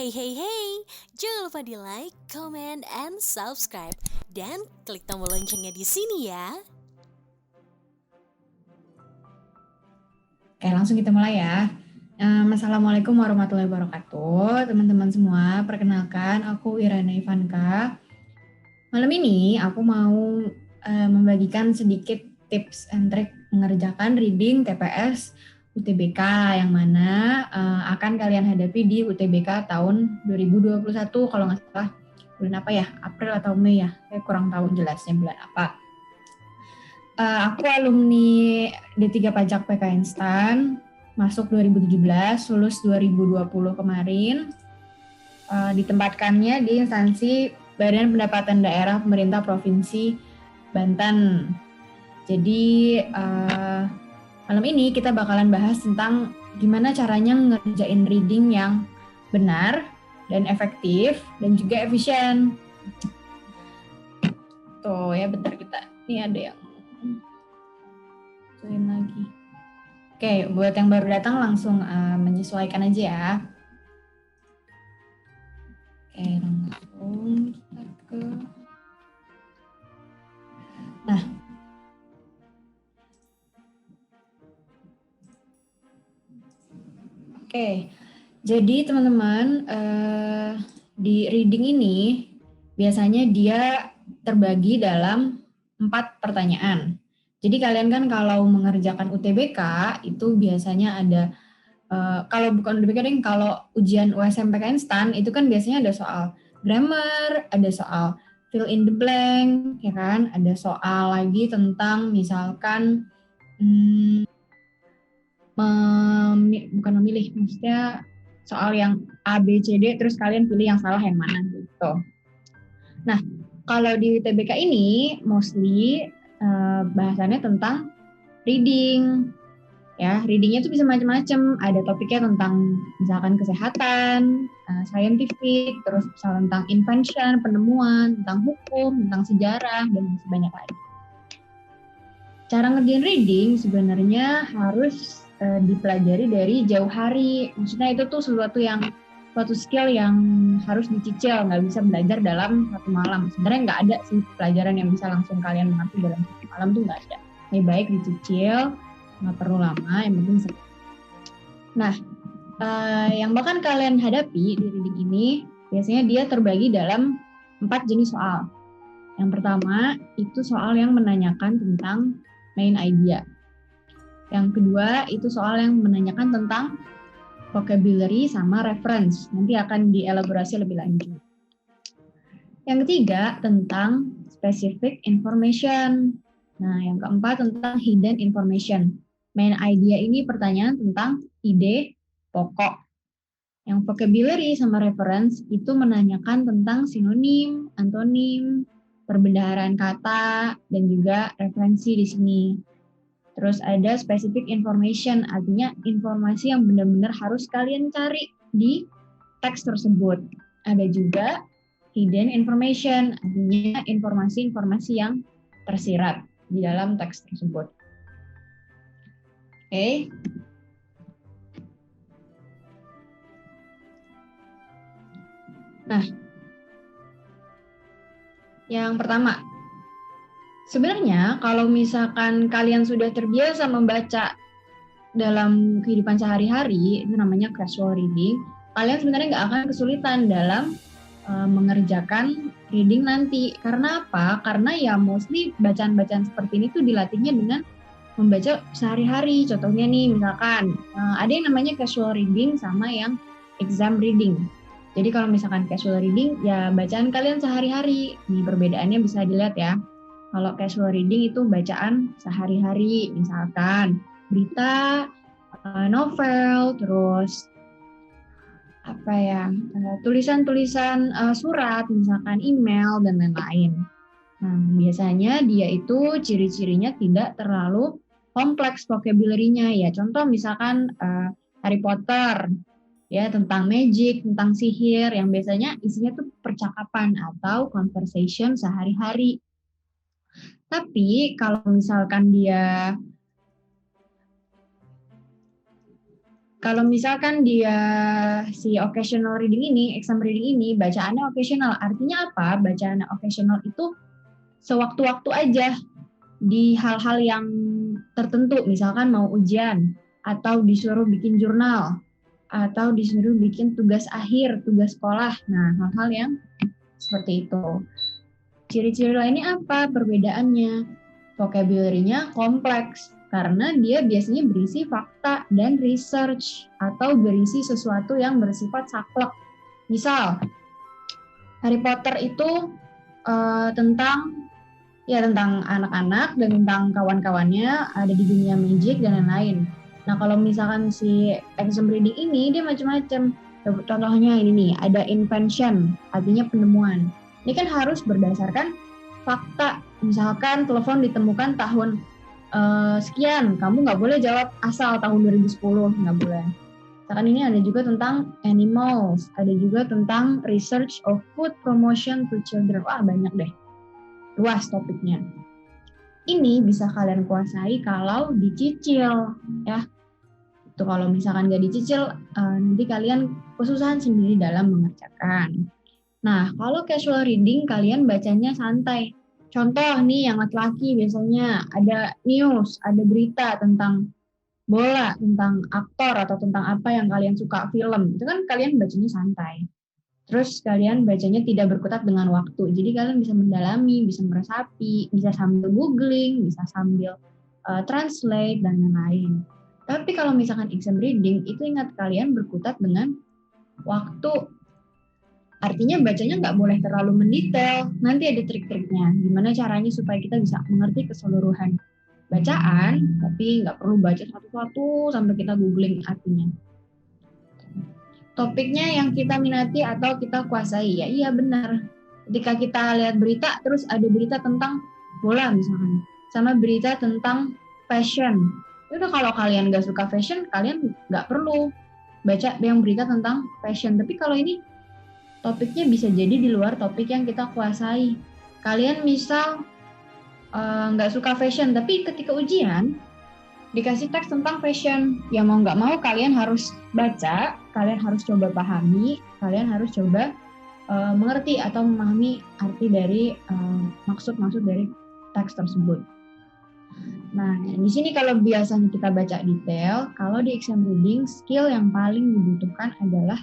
Hey hey hey, jangan lupa di like, comment, and subscribe. Dan klik tombol loncengnya di sini ya. Oke, langsung kita mulai ya. Assalamualaikum warahmatullahi wabarakatuh. Teman-teman semua, perkenalkan aku Irana Ivanka. Malam ini aku mau membagikan sedikit tips and trick mengerjakan reading TPS UTBK yang mana akan kalian hadapi di UTBK tahun 2021 kalau nggak salah bulan apa ya, April atau Mei ya, saya kurang tahu jelasnya bulan apa. Aku alumni D3 Pajak PK Instan, masuk 2017, lulus 2020 kemarin. Ditempatkannya di instansi Badan Pendapatan Daerah Pemerintah Provinsi Banten. Jadi malam ini kita bakalan bahas tentang gimana caranya ngerjain reading yang benar dan efektif dan juga efisien. Tuh ya, bentar ini ada yang join lagi. Oke, buat yang baru datang langsung menyesuaikan aja ya. Oke, langsung kita ke... Nah, oke. Jadi teman-teman, di reading ini biasanya dia terbagi dalam 4 pertanyaan. Jadi kalian kan kalau mengerjakan UTBK itu biasanya ada kalau bukan UTBK deh, kalau ujian USMPK instan itu kan biasanya ada soal grammar, ada soal fill in the blank, ya kan? Ada soal lagi tentang misalkan bukan memilih, maksudnya soal yang A, B, C, D, terus kalian pilih yang salah yang mana gitu. Nah, kalau di UTBK ini mostly bahasannya tentang reading. Ya, readingnya tuh bisa macam-macam. Ada topiknya tentang misalkan kesehatan, scientific, terus misalnya tentang invention, penemuan, tentang hukum, tentang sejarah, dan masih banyak lagi. Cara ngerjain reading sebenarnya harus dipelajari dari jauh hari. Maksudnya itu tuh suatu skill yang harus dicicil, nggak bisa belajar dalam satu malam. Sebenarnya nggak ada sih pelajaran yang bisa langsung kalian mengerti dalam satu malam tuh nggak ada. Lebih baik dicicil, nggak perlu lama, yang penting sering. Nah, yang bakal kalian hadapi di reading ini biasanya dia terbagi dalam 4 jenis soal. Yang pertama itu soal yang menanyakan tentang main idea. Yang kedua itu soal yang menanyakan tentang vocabulary sama reference. Nanti akan dielaborasi lebih lanjut. Yang ketiga tentang specific information. Nah, yang keempat tentang hidden information. Main idea ini pertanyaan tentang ide pokok. Yang vocabulary sama reference itu menanyakan tentang sinonim, antonim, perbendaharaan kata, dan juga referensi di sini. Terus ada specific information, artinya informasi yang benar-benar harus kalian cari di teks tersebut. Ada juga hidden information, artinya informasi-informasi yang tersirat di dalam teks tersebut. Oke. Nah, yang pertama, sebenarnya kalau misalkan kalian sudah terbiasa membaca dalam kehidupan sehari-hari, itu namanya casual reading, kalian sebenarnya nggak akan kesulitan dalam mengerjakan reading nanti. Karena apa? Karena ya mostly bacaan-bacaan seperti ini tuh dilatihnya dengan membaca sehari-hari. Contohnya nih, misalkan ada yang namanya casual reading sama yang exam reading. Jadi kalau misalkan casual reading, ya bacaan kalian sehari-hari. Nih perbedaannya bisa dilihat ya. Kalau casual reading itu bacaan sehari-hari, misalkan berita, novel, terus tulisan-tulisan surat, misalkan email, dan lain-lain. Nah, biasanya dia itu ciri-cirinya tidak terlalu kompleks vocabulary-nya. Ya, contoh misalkan Harry Potter, ya tentang magic, tentang sihir, yang biasanya isinya tuh percakapan atau conversation sehari-hari. Tapi kalau misalkan dia Kalau misalkan dia si occasional reading ini, exam reading ini, bacaannya occasional. Artinya apa? Bacaannya occasional itu sewaktu-waktu aja di hal-hal yang tertentu. Misalkan mau ujian, atau disuruh bikin jurnal, atau disuruh bikin tugas akhir, tugas sekolah. Nah, hal-hal yang seperti itu. Ciri-ciri lainnya apa perbedaannya? Vocabulary-nya kompleks, karena dia biasanya berisi fakta dan research atau berisi sesuatu yang bersifat saklek. Misal, Harry Potter itu tentang anak-anak dan tentang kawan-kawannya ada di dunia magic dan lain-lain. Nah, kalau misalkan si exam reading ini dia macam-macam. Contohnya ini nih, ada invention, artinya penemuan. Ini kan harus berdasarkan fakta. Misalkan telepon ditemukan tahun sekian, kamu nggak boleh jawab asal tahun 2010, nggak boleh. Misalkan ini ada juga tentang animals, ada juga tentang research of food promotion to children. Wah, banyak deh, luas topiknya. Ini bisa kalian kuasai kalau dicicil, ya. Itu kalau misalkan nggak dicicil, nanti kalian kesusahan sendiri dalam mengerjakan. Nah, kalau casual reading, kalian bacanya santai. Contoh nih, yang laki-laki biasanya ada news, ada berita tentang bola, tentang aktor, atau tentang apa yang kalian suka, film. Itu kan kalian bacanya santai. Terus kalian bacanya tidak berkutat dengan waktu. Jadi kalian bisa mendalami, bisa meresapi, bisa sambil googling, bisa sambil translate, dan lain-lain. Tapi kalau misalkan exam reading, itu ingat kalian berkutat dengan waktu. Artinya bacanya nggak boleh terlalu mendetail. Nanti ada trik-triknya. Gimana caranya supaya kita bisa mengerti keseluruhan bacaan, tapi nggak perlu baca satu-satu sampai kita googling artinya. Topiknya yang kita minati atau kita kuasai, ya iya benar. Ketika kita lihat berita, terus ada berita tentang bola misalkan, sama berita tentang fashion. Udah, kalau kalian nggak suka fashion, kalian nggak perlu baca yang berita tentang fashion. Tapi kalau ini topiknya bisa jadi di luar topik yang kita kuasai. Kalian misal nggak suka fashion, tapi ketika ujian dikasih teks tentang fashion, ya mau nggak mau kalian harus baca, kalian harus coba pahami, kalian harus coba mengerti atau memahami arti dari maksud-maksud dari teks tersebut. Nah, di sini kalau biasanya kita baca detail, kalau di exam reading, skill yang paling dibutuhkan adalah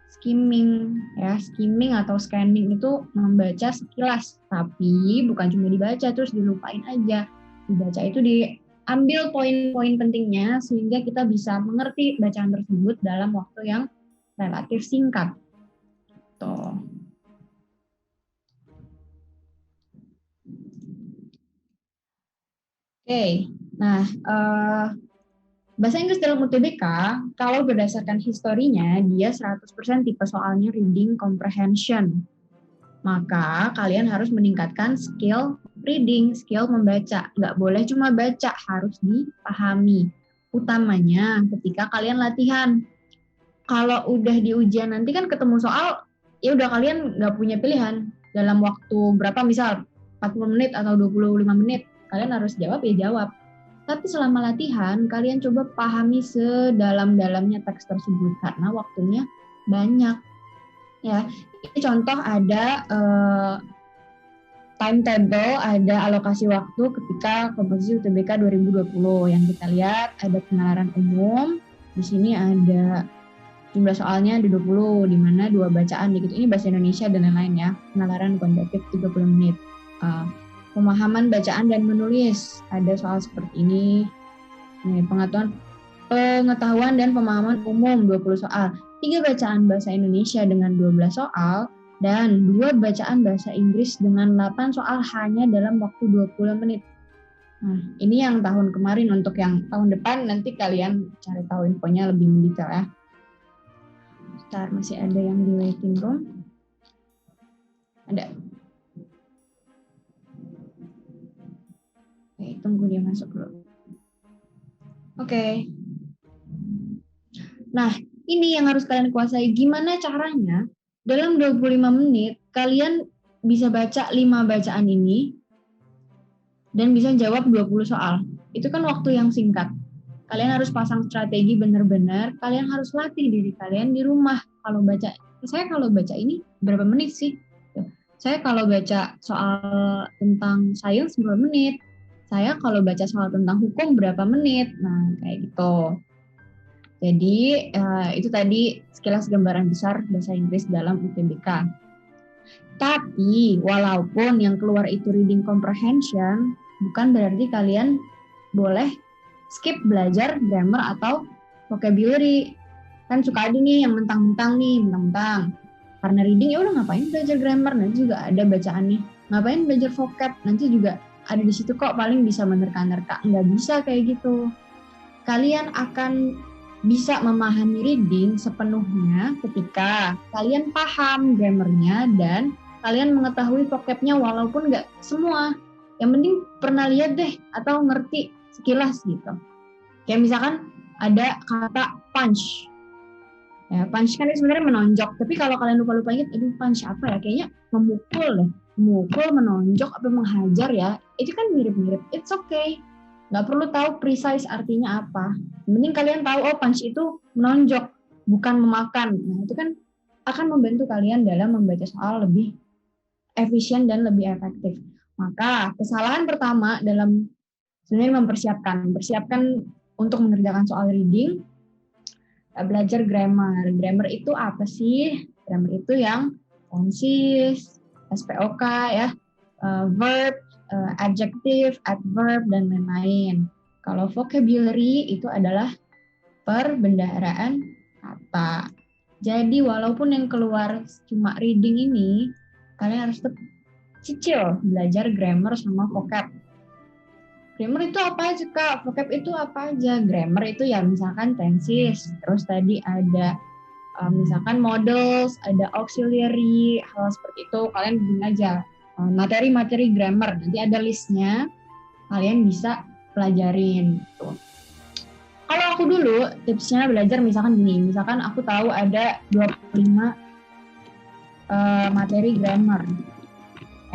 skimming, ya. Skimming atau scanning itu membaca sekilas, tapi bukan cuma dibaca terus dilupain aja. Dibaca itu diambil poin-poin pentingnya sehingga kita bisa mengerti bacaan tersebut dalam waktu yang relatif singkat. Tuh. Oke, nah bahasa Inggris dalam UTBK, kalau berdasarkan historinya, dia 100% tipe soalnya reading comprehension. Maka kalian harus meningkatkan skill reading, skill membaca. Nggak boleh cuma baca, harus dipahami. Utamanya ketika kalian latihan. Kalau udah di ujian nanti kan ketemu soal, ya udah kalian nggak punya pilihan. Dalam waktu berapa, misal 40 menit atau 25 menit, kalian harus jawab, ya jawab. Tapi selama latihan, kalian coba pahami sedalam-dalamnya teks tersebut karena waktunya banyak. Ya, ini contoh ada timetable, ada alokasi waktu ketika kompetisi UTBK 2020. Yang kita lihat ada penalaran umum, di sini ada jumlah soalnya ada 20, di mana 2 bacaan dikit. Ini bahasa Indonesia dan lain-lain ya. Penalaran kuantitatif 30 menit. Pemahaman bacaan dan menulis, ada soal seperti ini. Pengetahuan dan pemahaman umum 20 soal. 3 bacaan bahasa Indonesia dengan 12 soal dan 2 bacaan bahasa Inggris dengan 8 soal hanya dalam waktu 20 menit. Nah, ini yang tahun kemarin. Untuk yang tahun depan nanti kalian cari tahu infonya lebih mendetail ya. Bentar, masih ada yang di waiting room. Ada. Oke, tunggu dia masuk dulu. Oke. Nah, ini yang harus kalian kuasai. Gimana caranya dalam 25 menit kalian bisa baca 5 bacaan ini dan bisa jawab 20 soal. Itu kan waktu yang singkat. Kalian harus pasang strategi benar-benar. Kalian harus latih diri kalian di rumah. Kalau baca ini berapa menit sih? Saya kalau baca soal tentang sains berapa menit? Saya kalau baca soal tentang hukum berapa menit? Nah, kayak gitu. Jadi itu tadi sekilas gambaran besar bahasa Inggris dalam UTBK. Tapi walaupun yang keluar itu reading comprehension, bukan berarti kalian boleh skip belajar grammar atau vocabulary. Kan suka ada nih yang mentang-mentang. Karena reading ya udah ngapain belajar grammar, nanti juga ada bacaannya. Ngapain belajar vocab, nanti juga ada di situ kok, paling bisa menerka-nerka. Nggak bisa kayak gitu. Kalian akan bisa memahami reading sepenuhnya ketika kalian paham grammarnya dan kalian mengetahui vocabnya walaupun nggak semua. Yang penting pernah lihat deh atau ngerti sekilas gitu. Kayak misalkan ada kata punch. Ya, punch kan sebenarnya menonjok, tapi kalau kalian lupa-lupa ingat, aduh punch apa ya? Kayaknya memukul deh. Memukul, menonjok, atau menghajar ya. Itu kan mirip-mirip. It's okay. Nggak perlu tahu precise artinya apa. Yang penting kalian tahu, oh punch itu menonjok, bukan memakan. Nah, itu kan akan membantu kalian dalam membaca soal lebih efisien dan lebih efektif. Maka kesalahan pertama dalam sebenarnya mempersiapkan untuk mengerjakan soal reading, belajar grammar. Grammar itu apa sih? Grammar itu yang tenses, SPOK ya, verb, adjective, adverb, dan lain-lain. Kalau vocabulary itu adalah perbendaharaan kata. Jadi walaupun yang keluar cuma reading ini, kalian harus tetap cicil belajar grammar sama vocab. Grammar itu apa aja Kak? Vocab itu apa aja? Grammar itu ya misalkan tenses, terus tadi ada misalkan models, ada auxiliary, hal seperti itu. Kalian bikin aja materi-materi grammar, nanti ada listnya, kalian bisa pelajarin. Tuh. Kalau aku dulu tipsnya belajar misalkan gini, misalkan aku tahu ada 25 materi grammar.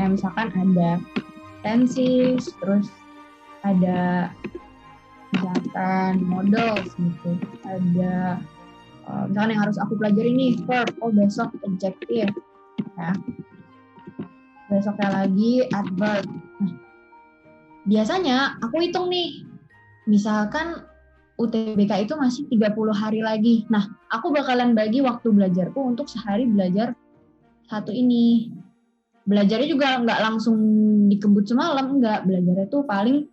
Misalkan ada tenses, terus ada misalkan models gitu, ada misalkan yang harus aku pelajari nih verb, oh besok adjective ya, besoknya lagi adverb. Nah, biasanya aku hitung nih, misalkan UTBK itu masih 30 hari lagi, nah aku bakalan bagi waktu belajarku untuk sehari belajar satu ini. Belajarnya juga nggak langsung dikebut semalam, enggak, belajarnya tuh paling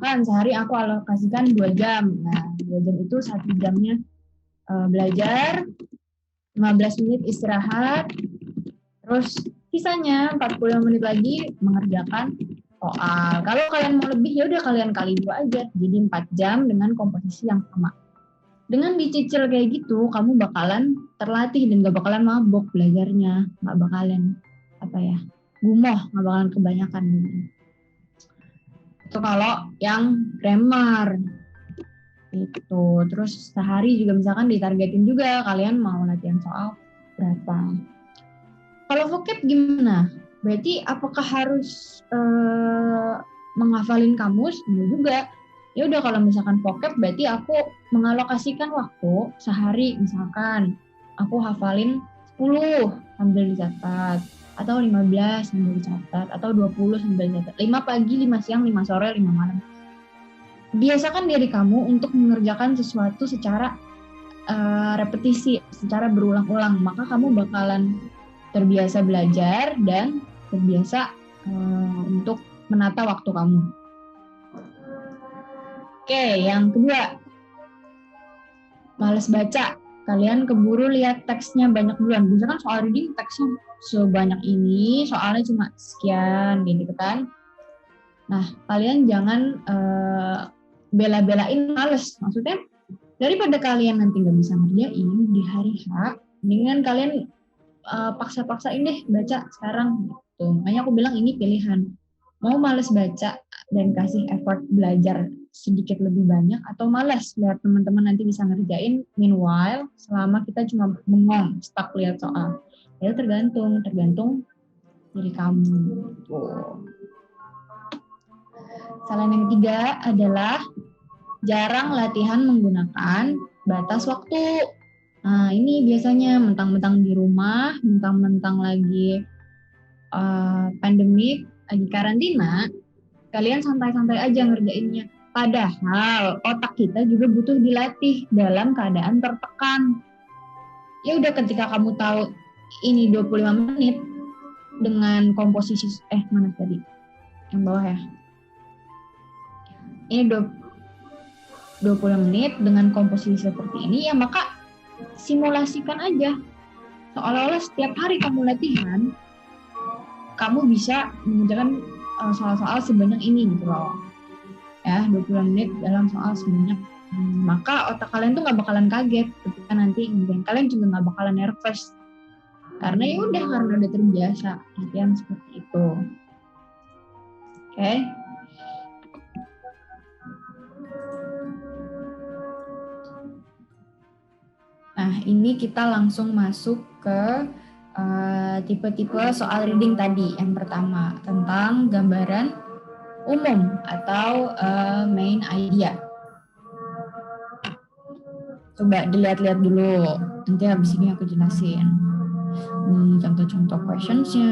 kan sehari aku alokasikan 2 jam. Nah, 2 jam itu 1 jamnya belajar, 15 menit istirahat, terus sisanya 45 menit lagi mengerjakan soal. Kalau kalian mau lebih ya udah kalian kali 2 aja, jadi 4 jam dengan komposisi yang sama. Dengan dicicil kayak gitu, kamu bakalan terlatih dan gak bakalan mabok belajarnya, gak bakalan gumoh, gak bakalan kebanyakan. Itu kalau yang grammar itu. Terus sehari juga misalkan ditargetin juga kalian mau latihan soal berapa. Kalau vocab gimana? Berarti apakah harus menghafalin kamus? Enggak juga. Ya udah kalau misalkan vocab berarti aku mengalokasikan waktu sehari, misalkan aku hafalin 10 sambil dicatat, atau 15 sambil dicatat, atau 20 sambil dicatat. 5 pagi, 5 siang, 5 sore, 5 malam. Biasakan diri kamu untuk mengerjakan sesuatu secara repetisi, secara berulang-ulang. Maka kamu bakalan terbiasa belajar dan terbiasa untuk menata waktu kamu. Oke, yang kedua, malas baca. Kalian keburu lihat teksnya banyak duluan. Misalkan soal reading teksnya sebanyak ini, soalnya cuma sekian gitu kan. Nah, kalian jangan bela-belain males. Maksudnya daripada kalian nanti nggak bisa ngerjain di hari H, mendingan kalian paksa-paksain deh baca sekarang gitu. Makanya aku bilang ini pilihan. Mau males baca dan kasih effort belajar sedikit lebih banyak, atau malas lihat teman-teman nanti bisa ngerjain meanwhile selama kita cuma bengong stuck lihat soal. Ya tergantung diri kamu. Tuh. Saran yang ketiga adalah jarang latihan menggunakan batas waktu. Nah, ini biasanya mentang-mentang di rumah, mentang-mentang lagi pandemik, lagi karantina, kalian santai-santai aja ngerjainnya. Padahal otak kita juga butuh dilatih dalam keadaan tertekan. Ya udah, ketika kamu tahu ini 25 menit dengan komposisi mana tadi? Yang bawah ya. Ini 20 menit dengan komposisi seperti ini, ya maka simulasikan aja. Seolah-olah setiap hari kamu latihan, kamu bisa mengerjakan soal-soal sebanyak ini gitu loh. Ya, 20 menit dalam soal sebanyak maka otak kalian tuh nggak bakalan kaget ketika nanti ngerjain. Kalian juga nggak bakalan nervous. Karena ya udah, karena udah terbiasa latihan seperti itu. Oke. Nah, ini kita langsung masuk ke tipe-tipe soal reading tadi. Yang pertama, tentang gambaran umum atau main idea. Coba dilihat-lihat dulu, nanti habis ini aku jelasin. Contoh-contoh questions-nya.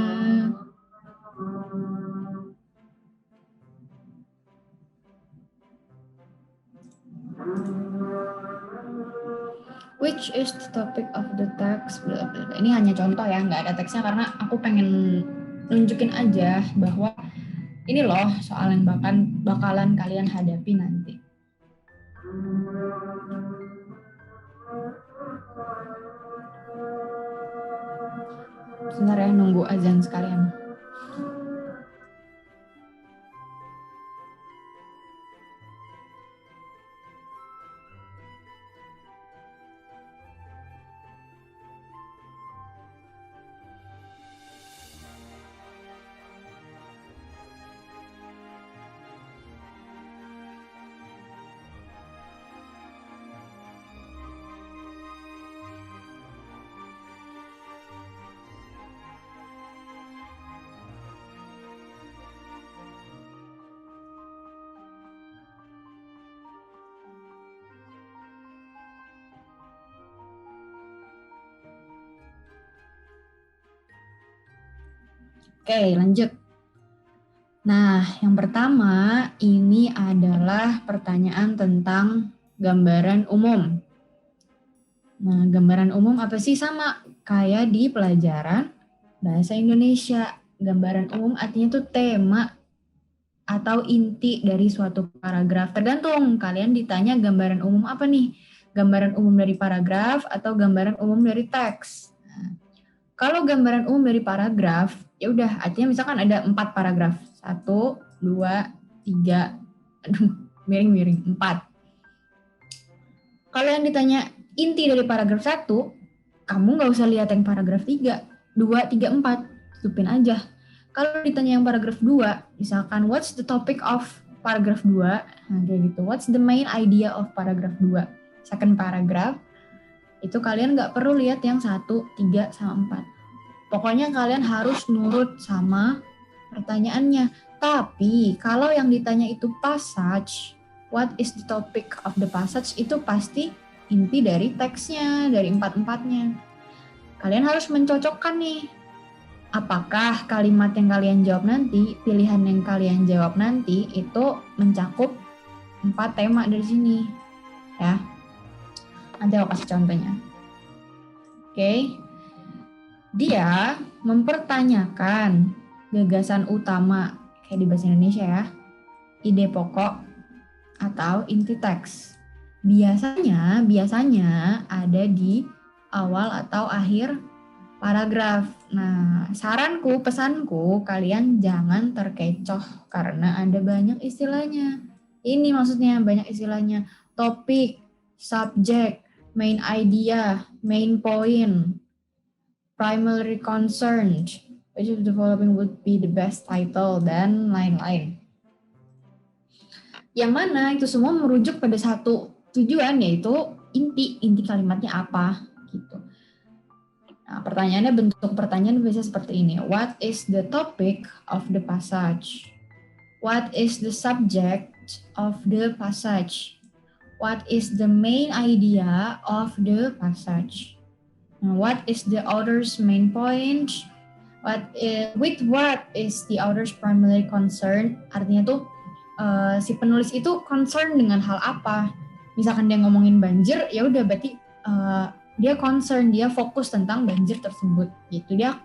Which is the topic of the text? Ini hanya contoh ya, nggak ada teksnya karena aku pengen nunjukin aja bahwa ini loh soal yang bakalan kalian hadapi nanti. Sebentar ya, nunggu azan sekalian. Oke, lanjut. Nah, yang pertama ini adalah pertanyaan tentang gambaran umum. Nah, gambaran umum apa sih? Sama kayak di pelajaran bahasa Indonesia. Gambaran umum artinya tuh tema atau inti dari suatu paragraf. Tergantung kalian ditanya gambaran umum apa nih? Gambaran umum dari paragraf atau gambaran umum dari teks. Nah, kalau gambaran umum dari paragraf, ya udah, artinya misalkan ada 4 paragraf. 1, 2, 3, miring-miring, 4. Kalau yang ditanya inti dari paragraf 1, kamu nggak usah lihat yang paragraf 3, 2, 3, 4, tutupin aja. Kalau ditanya yang paragraf 2, misalkan what's the topic of paragraf 2, nah kayak gitu. What's the main idea of paragraf 2? Second paragraph, itu kalian nggak perlu lihat yang 1, 3, sama 4. Pokoknya kalian harus nurut sama pertanyaannya. Tapi kalau yang ditanya itu passage, what is the topic of the passage, itu pasti inti dari teksnya, dari 4-4-nya. Kalian harus mencocokkan nih. Apakah kalimat yang kalian jawab nanti, pilihan yang kalian jawab nanti itu mencakup 4 tema dari sini. Ya. Nanti aku kasih contohnya. Oke. Dia mempertanyakan gagasan utama, kayak di bahasa Indonesia ya, ide pokok atau inti teks. Biasanya ada di awal atau akhir paragraf. Nah, pesanku, kalian jangan terkecoh karena ada banyak istilahnya. Ini maksudnya banyak istilahnya. Topik, subject, main idea, main point, primary concern, which of the following would be the best title, dan lain-lain. Yang mana itu semua merujuk pada satu tujuan, yaitu inti kalimatnya apa gitu. Nah, bentuk pertanyaan bisa seperti ini. What is the topic of the passage? What is the subject of the passage? what is the main idea of the passage? What is the author's main point? With what is the author's primary concern? Artinya tuh si penulis itu concern dengan hal apa? Misalkan dia ngomongin banjir, ya udah berarti dia concern, dia fokus tentang banjir tersebut. Gitu, dia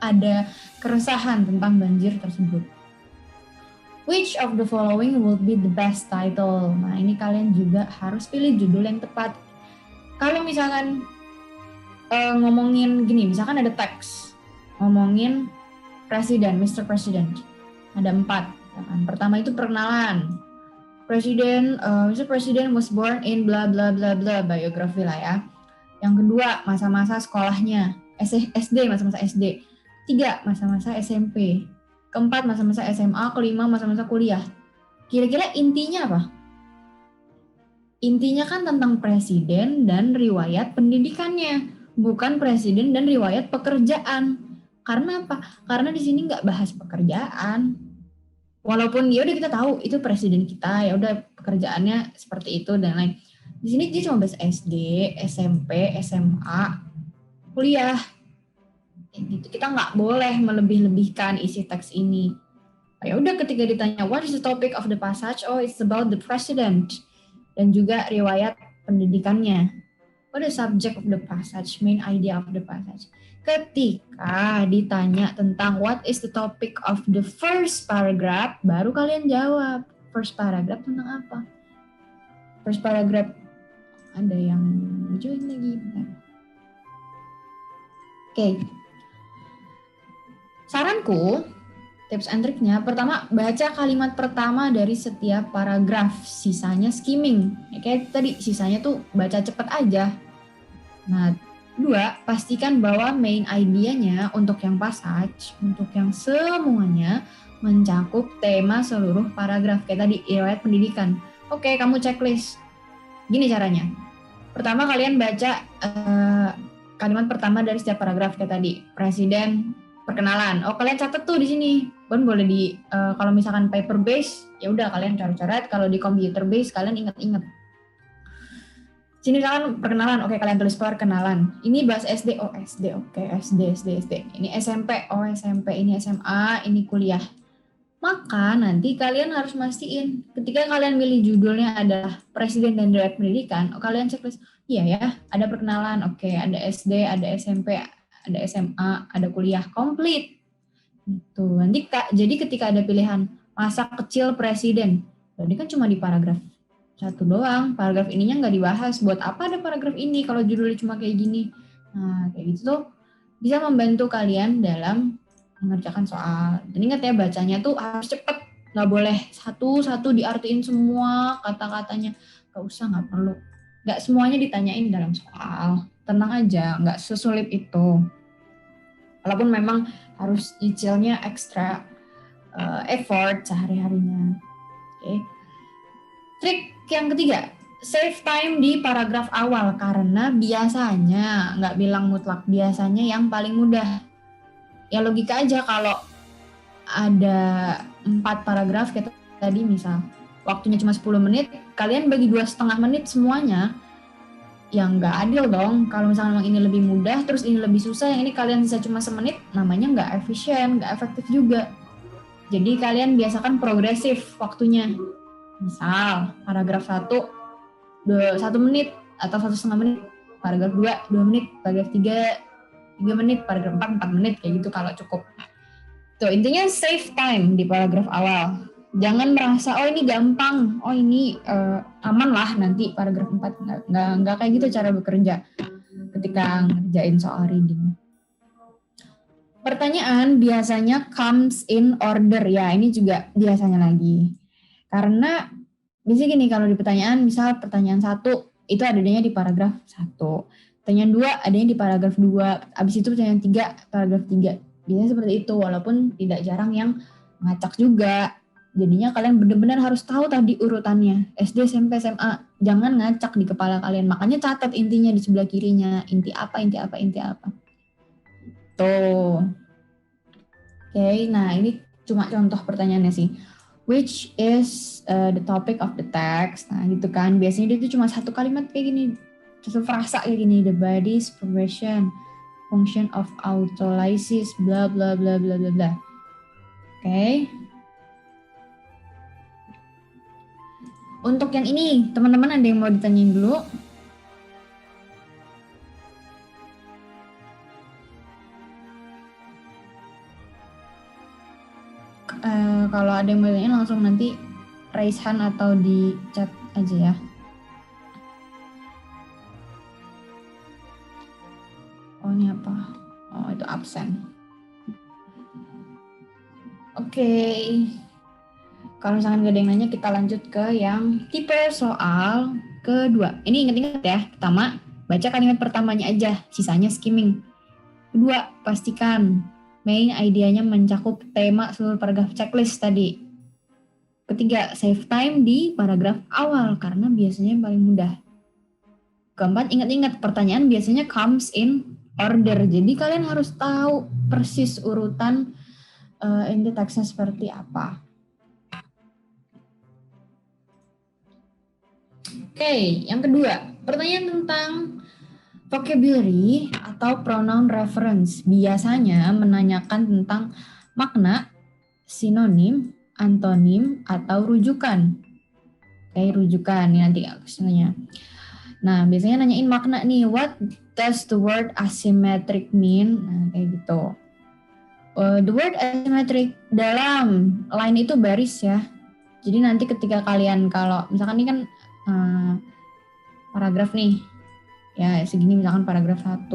ada keresahan tentang banjir tersebut. Which of the following will be the best title? Nah, ini kalian juga harus pilih judul yang tepat. Kalau misalkan ngomongin gini, misalkan ada teks ngomongin presiden, Mr. President, ada 4. Kan? Pertama itu perkenalan. Mr. President was born in bla bla bla bla, biografi lah ya. Yang kedua, masa-masa sekolahnya, SD, masa-masa SD. 3, masa-masa SMP. Keempat, masa-masa SMA. Kelima, masa-masa kuliah. Kira-kira intinya apa? Intinya kan tentang presiden dan riwayat pendidikannya. Bukan presiden dan riwayat pekerjaan. Karena apa? Karena di sini nggak bahas pekerjaan. Walaupun ya udah kita tahu itu presiden kita, ya udah pekerjaannya seperti itu dan lain. Di sini dia cuma bahas SD, SMP, SMA, kuliah. Gitu. Kita nggak boleh melebih-lebihkan isi teks ini. Ya udah ketika ditanya what is the topic of the passage? Oh, it's about the president dan juga riwayat pendidikannya. What is the subject of the passage, main idea of the passage. Ketika ditanya tentang what is the topic of the first paragraph, baru kalian jawab. First paragraph tentang apa? First paragraph, ada yang join lagi. Oke. Saranku, tips and triknya, pertama baca kalimat pertama dari setiap paragraf, sisanya skimming. Ya, kayak tadi, sisanya tuh baca cepet aja. Nah, 2, pastikan bahwa main idea-nya untuk yang passage, untuk yang semuanya mencakup tema seluruh paragraf. Kayak tadi, riwayat pendidikan. Oke, kamu checklist. Gini caranya. Pertama kalian baca kalimat pertama dari setiap paragraf kayak tadi, presiden, perkenalan. Oh, kalian catat tuh di sini. Kan boleh di kalau misalkan paper base, ya udah kalian coret-coret. Kalau di computer base kalian ingat-ingat. Sini kan perkenalan, oke kalian tulis perkenalan. Ini bahas SD, oh SD, oke SD. Ini SMP, oh SMP. Ini SMA, ini kuliah. Maka nanti kalian harus mastiin ketika kalian milih judulnya adalah presiden dan riwayat pendidikan, kalian checklist, iya ya, ada perkenalan, oke, ada SD, ada SMP, ada SMA, ada kuliah, komplit. Itu nanti jadi ketika ada pilihan masa kecil presiden, jadi kan cuma di paragraf 1 doang, paragraf ininya nggak dibahas. Buat apa ada paragraf ini kalau judulnya cuma kayak gini? Nah, kayak gitu tuh bisa membantu kalian dalam mengerjakan soal. Dan ingat ya, bacanya tuh harus cepet, nggak boleh satu-satu diartiin semua kata-katanya. Nggak perlu. Nggak semuanya ditanyain dalam soal. Tenang aja, nggak sesulit itu. Walaupun memang harus nyicilnya ekstra effort sehari-harinya. Oke. Trik yang ketiga, save time di paragraf awal karena biasanya, nggak bilang mutlak, biasanya yang paling mudah. Ya logika aja kalau ada 4 paragraf kayak tadi misal, waktunya cuma 10 menit, kalian bagi 2,5 menit semuanya, yang nggak adil dong. Kalau misalnya memang ini lebih mudah, terus ini lebih susah, yang ini kalian bisa cuma semenit, namanya nggak efisien, nggak efektif juga. Jadi kalian biasakan progresif waktunya. Misal, paragraf 1, 1 menit atau 1,5 menit, paragraf 2, 2 menit, paragraf 3 menit, paragraf 4 menit, kayak gitu kalau cukup. Tuh, intinya save time di paragraf awal. Jangan merasa, oh ini gampang, oh ini aman lah nanti paragraf 4. Nggak kayak gitu cara bekerja ketika ngerjain soal reading. Pertanyaan biasanya comes in order, ya ini juga biasanya lagi. Karena biasanya gini, kalau di pertanyaan, misal pertanyaan 1 itu adanya di paragraf 1. Pertanyaan 2 adanya di paragraf 2. Habis itu pertanyaan 3, paragraf 3. Biasanya seperti itu, walaupun tidak jarang yang ngacak juga. Jadinya kalian benar-benar harus tahu tadi urutannya. SD, SMP, SMA. Jangan ngacak di kepala kalian. Makanya catat intinya di sebelah kirinya. Inti apa. Tuh. Oke, nah ini cuma contoh pertanyaannya sih. which is the topic of the text. Nah gitu kan, biasanya dia itu cuma satu kalimat kayak gini, satu frasa kayak gini, the body's progression, function of autolysis, bla bla bla bla bla bla. Oke. Untuk yang ini, teman-teman ada yang mau ditanyain dulu? Kalau ada yang mau tanya langsung nanti raise hand atau di chat aja ya. Oh ini apa? Oh itu absen. Oke. Kalau misalkan gak ada yang nanya, kita lanjut ke yang tipe soal kedua. Ini ingat-ingat ya. Pertama, baca kalimat pertamanya aja, sisanya skimming. Kedua, pastikan main idenya mencakup tema seluruh paragraf checklist tadi. Ketiga, save time di paragraf awal karena biasanya yang paling mudah. Keempat, ingat-ingat pertanyaan biasanya comes in order. Jadi kalian harus tahu persis urutan in the text-nya seperti apa. Oke, yang kedua, pertanyaan tentang vocabulary atau pronoun reference biasanya menanyakan tentang makna, sinonim, antonim, atau rujukan. Oke, rujukan ini nanti kesininya. Nah, biasanya nanyain makna nih, what does the word asymmetric mean? Nah, kayak gitu. The word asymmetric dalam line itu baris ya. Jadi nanti ketika kalian kalau misalkan ini kan paragraf nih, ya segini misalkan paragraf 1,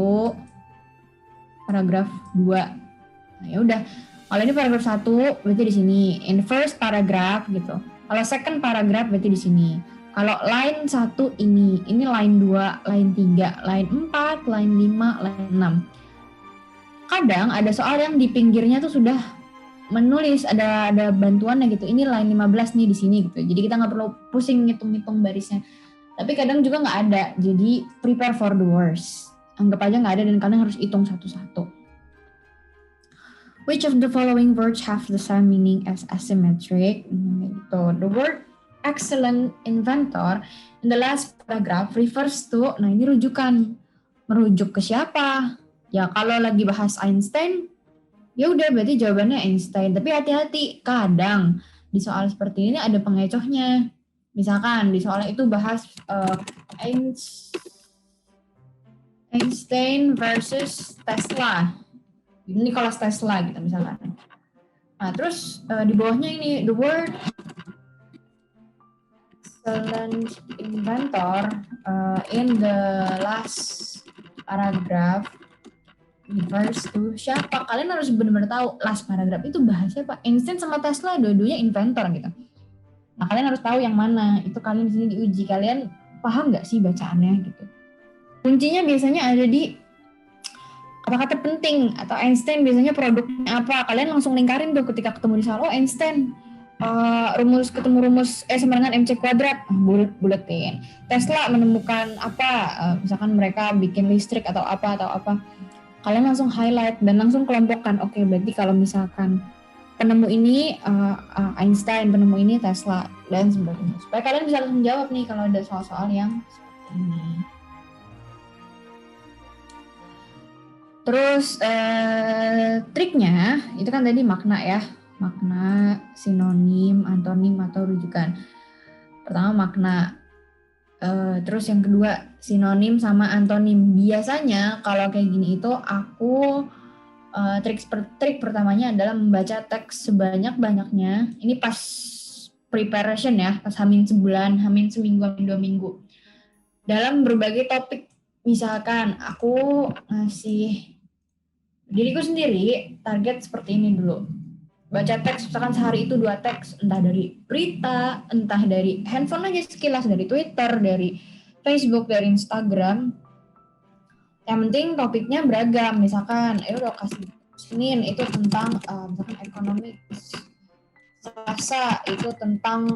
paragraf 2. Nah, ya udah. Kalau ini paragraf 1 berarti di sini. In first paragraph gitu. Kalau second paragraph berarti di sini. Kalau line 1 ini line 2, line 3, line 4, line 5, line 6. Kadang ada soal yang di pinggirnya tuh sudah menulis ada bantuannya gitu. Ini line 15 nih di sini gitu. Jadi kita nggak perlu pusing ngitung-ngitung barisnya. Tapi kadang juga nggak ada, jadi prepare for the worst. Anggap aja nggak ada dan kalian harus hitung satu-satu. Which of the following words have the same meaning as asymmetric? Gitu. The word excellent inventor in the last paragraph refers to, nah ini rujukan. Merujuk ke siapa? Ya kalau lagi bahas Einstein, ya udah berarti jawabannya Einstein. Tapi hati-hati, kadang di soal seperti ini ada pengecohnya. Misalkan di soal itu bahas Einstein versus Tesla. Ini kelas Tesla gitu misalkan. Nah terus di bawahnya ini the word excellent inventor in the last paragraph refers to siapa. Kalian harus benar-benar tahu last paragraph itu bahas siapa. Einstein sama Tesla dua-duanya inventor gitu. Nah, kalian harus tahu yang mana. Itu kalian di sini diuji. Kalian paham nggak sih bacaannya gitu. Kuncinya biasanya ada di kata-kata penting atau Einstein biasanya produknya apa. Kalian langsung lingkarin tuh ketika ketemu di soal. Oh, Einstein ketemu rumus E sama dengan MC kuadrat. Buletin. Tesla menemukan apa? Misalkan mereka bikin listrik atau apa. Kalian langsung highlight dan langsung kelompokkan. Oke, berarti kalau misalkan penemu ini Einstein, penemu ini Tesla, dan sebagainya. Supaya kalian bisa langsung jawab nih kalau ada soal-soal yang seperti ini. Terus triknya, itu kan tadi makna ya. Makna, sinonim, antonim, atau rujukan. Pertama makna. Terus yang kedua, sinonim sama antonim. Biasanya kalau kayak gini itu aku trik pertamanya adalah membaca teks sebanyak-banyaknya. Ini pas preparation ya, pas hamin sebulan, hamin seminggu, hamin 2 minggu. Dalam berbagai topik, misalkan aku ngasih diriku sendiri target seperti ini dulu. Baca teks, misalkan sehari itu 2 teks, entah dari berita, entah dari handphone aja sekilas, dari Twitter, dari Facebook, dari Instagram. Yang penting topiknya beragam, misalkan udah kasih Senin itu tentang misalkan ekonomi, Selasa itu tentang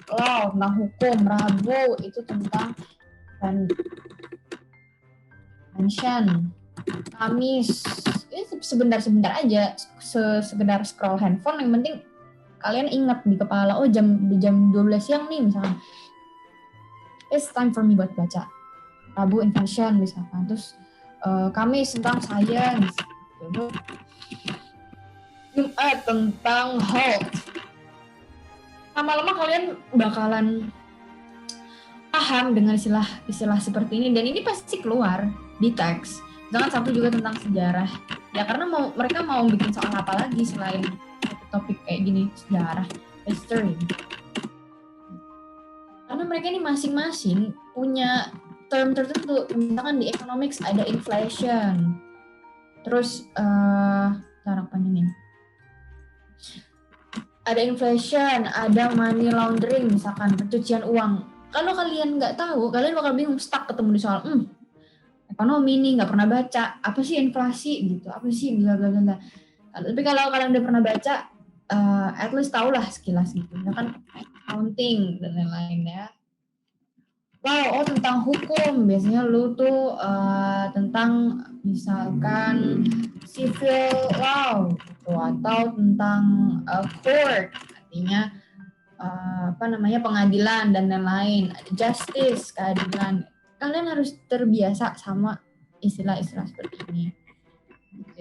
law, tentang hukum, Rabu itu tentang pension, Kamis ini sebentar aja, sekedar scroll handphone, yang penting kalian ingat di kepala, oh jam 12 siang nih misalkan, it's time for me buat baca. Rabu invention misalkan, terus Kamis tentang science, gitu. Jumat tentang health. Lama-lama kalian bakalan paham dengan istilah seperti ini, dan ini pasti keluar di teks. Jangan Sabtu juga tentang sejarah. Ya karena mereka mau bikin soal apa lagi selain topik kayak gini, sejarah, history. Karena mereka ini masing-masing punya term tertentu. Misalkan di economics ada inflation. Terus tarik panjangin. Ada inflation, ada money laundering, misalkan pencucian uang. Kalau kalian nggak tahu, kalian bakal bingung, stuck ketemu di soal ekonomi nih, nggak pernah baca apa sih inflasi gitu, apa sih bla bla bla. Tapi kalau kalian udah pernah baca, at least tahulah sekilas gitu, kan accounting dan lain-lain ya. Wow, tentang hukum biasanya lu tuh tentang misalkan civil law gitu, atau tentang court, artinya pengadilan dan lain-lain, justice, keadilan. Kalian harus terbiasa sama istilah-istilah seperti ini.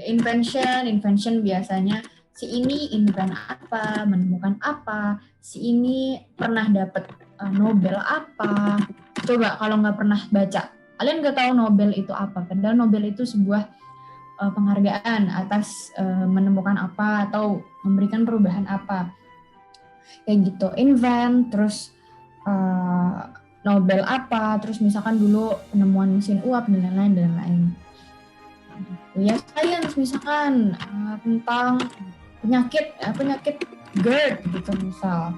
Invention biasanya si ini invent apa, menemukan apa, si ini pernah dapat Nobel apa. Coba kalau nggak pernah baca, kalian nggak tahu Nobel itu apa. Padahal Nobel itu sebuah penghargaan atas menemukan apa atau memberikan perubahan apa. Kayak gitu, invent, terus Nobel apa, terus misalkan dulu penemuan mesin uap dan lain-lain. Ya science misalkan tentang penyakit GERD gitu misal.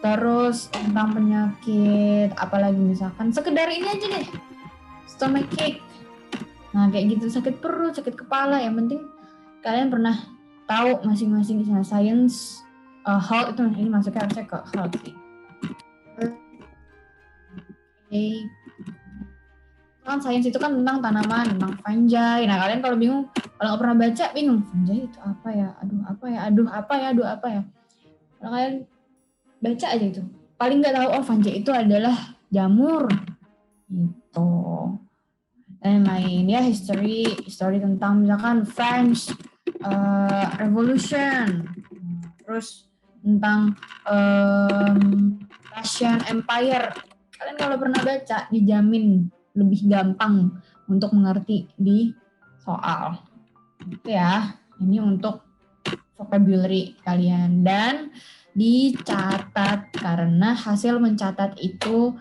Terus tentang penyakit apalagi misalkan sekedar ini aja deh, stomachache. Nah kayak gitu, sakit perut, sakit kepala, yang penting kalian pernah tahu masing-masing istilah science. Health itu ini masuknya harusnya ke health sih. Okay. Kan science itu kan tentang tanaman, tentang fungi. Nah kalian kalau bingung, kalau nggak pernah baca bingung, fungi itu apa ya? Aduh apa ya? Kalau kalian baca aja itu, paling nggak tahu fungi itu adalah jamur, gitu. Dan lain ya, history tentang misalkan French Revolution, terus tentang Russian Empire. Kalian kalau pernah baca dijamin lebih gampang untuk mengerti di soal. Itu ya, ini untuk vocabulary kalian, dan dicatat karena hasil mencatat itu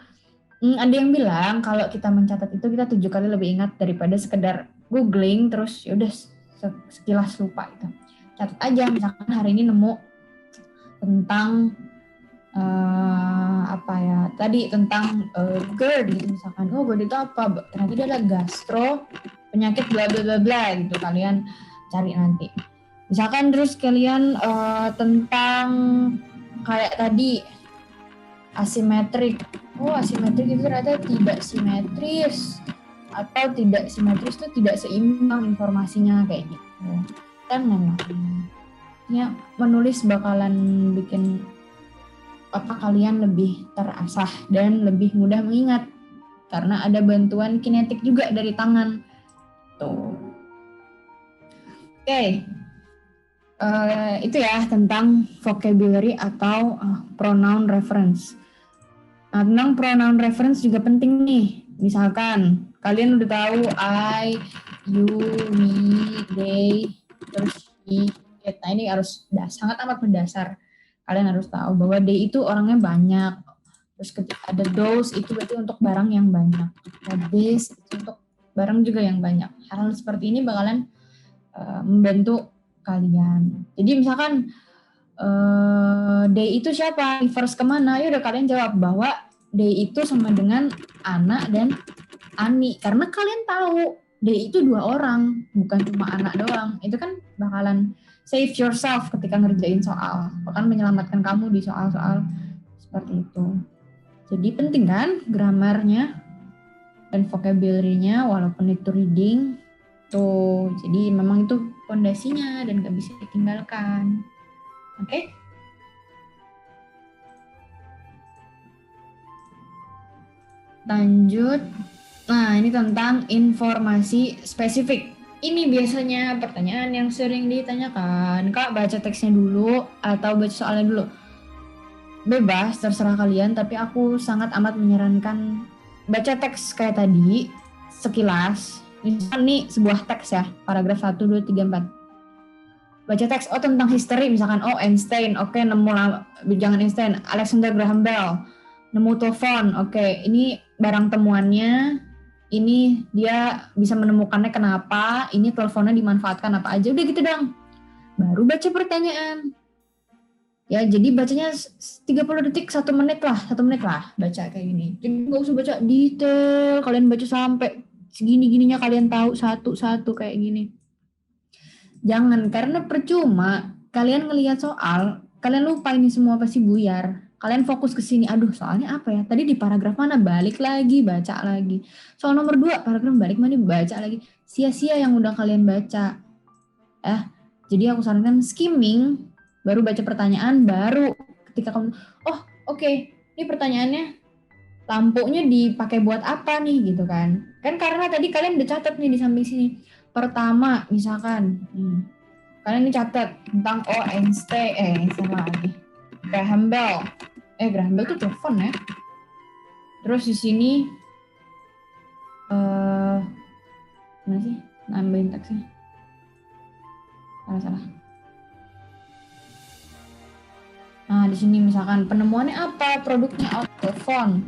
ada yang bilang kalau kita mencatat itu kita 7 kali lebih ingat daripada sekedar googling terus ya udah sekilas lupa itu. Catat aja, misalkan hari ini nemu tentang tadi tentang GERD gitu misalkan, GERD itu apa? Ternyata dia adalah gastro, penyakit bla bla bla bla gitu, kalian cari nanti. Misalkan terus kalian tentang kayak tadi asimetrik. Asimetrik itu ternyata tidak simetris, atau tidak simetris itu tidak seimbang informasinya kayak gitu. Dan memang ya menulis bakalan bikin otak kalian lebih terasah dan lebih mudah mengingat karena ada bantuan kinetik juga dari tangan. Tuh. Oke. Itu ya tentang vocabulary atau pronoun reference. Nah, tentang pronoun reference juga penting nih. Misalkan kalian udah tahu I, you, we, they, terus he, it. Nah, ini harus sangat amat mendasar. Kalian harus tahu bahwa they itu orangnya banyak. Terus ketika ada those itu berarti untuk barang yang banyak. Ada this itu untuk barang juga yang banyak. Hal seperti ini bakalan membantu kalian. Jadi misalkan they itu siapa? Refers kemana? Ya udah kalian jawab bahwa they itu sama dengan Ana dan Ani. Karena kalian tahu they itu 2 orang, bukan cuma anak doang. Itu kan bakalan save yourself ketika ngerjain soal, bahkan menyelamatkan kamu di soal-soal seperti itu. Jadi penting kan gramarnya dan vocabulary-nya walaupun itu reading tuh. Jadi memang itu fondasinya dan gak bisa ditinggalkan. Oke? Lanjut. Nah, ini tentang informasi spesifik. Ini biasanya pertanyaan yang sering ditanyakan. Kak, baca teksnya dulu atau baca soalnya dulu? Bebas, terserah kalian, tapi aku sangat amat menyarankan baca teks kayak tadi, sekilas. Misal nih sebuah teks ya, paragraf 1, 2, 3, 4. Baca teks, tentang history, misalkan, Einstein, oke, nemu jangan Einstein, Alexander Graham Bell, nemu telepon, oke, ini barang temuannya, ini dia bisa menemukannya kenapa, ini teleponnya dimanfaatkan apa aja, udah gitu dong. Baru baca pertanyaan. Ya, jadi bacanya 30 detik, 1 menit lah baca kayak gini. Jadi nggak usah baca detail, kalian baca sampai segini-gininya kalian tahu satu-satu kayak gini. Jangan, karena percuma kalian ngelihat soal, kalian lupa ini semua pasti buyar. Kalian fokus ke sini, aduh soalnya apa ya? Tadi di paragraf mana? Balik lagi, baca lagi. Soal nomor 2, paragraf balik mana? Baca lagi. Sia-sia yang udah kalian baca. Jadi aku sarankan skimming, baru baca pertanyaan, baru ketika kamu, oke, ini pertanyaannya lampunya dipakai buat apa nih gitu kan. Kan karena tadi kalian udah catat nih di samping sini. Pertama, misalkan, kalian ini catat tentang Einstein lagi. Graham Bell. Graham Bell tuh telepon ya. Terus di sini mana sih? Nambahin teksnya. Salah. Nah, di sini misalkan penemuannya apa, produknya telepon.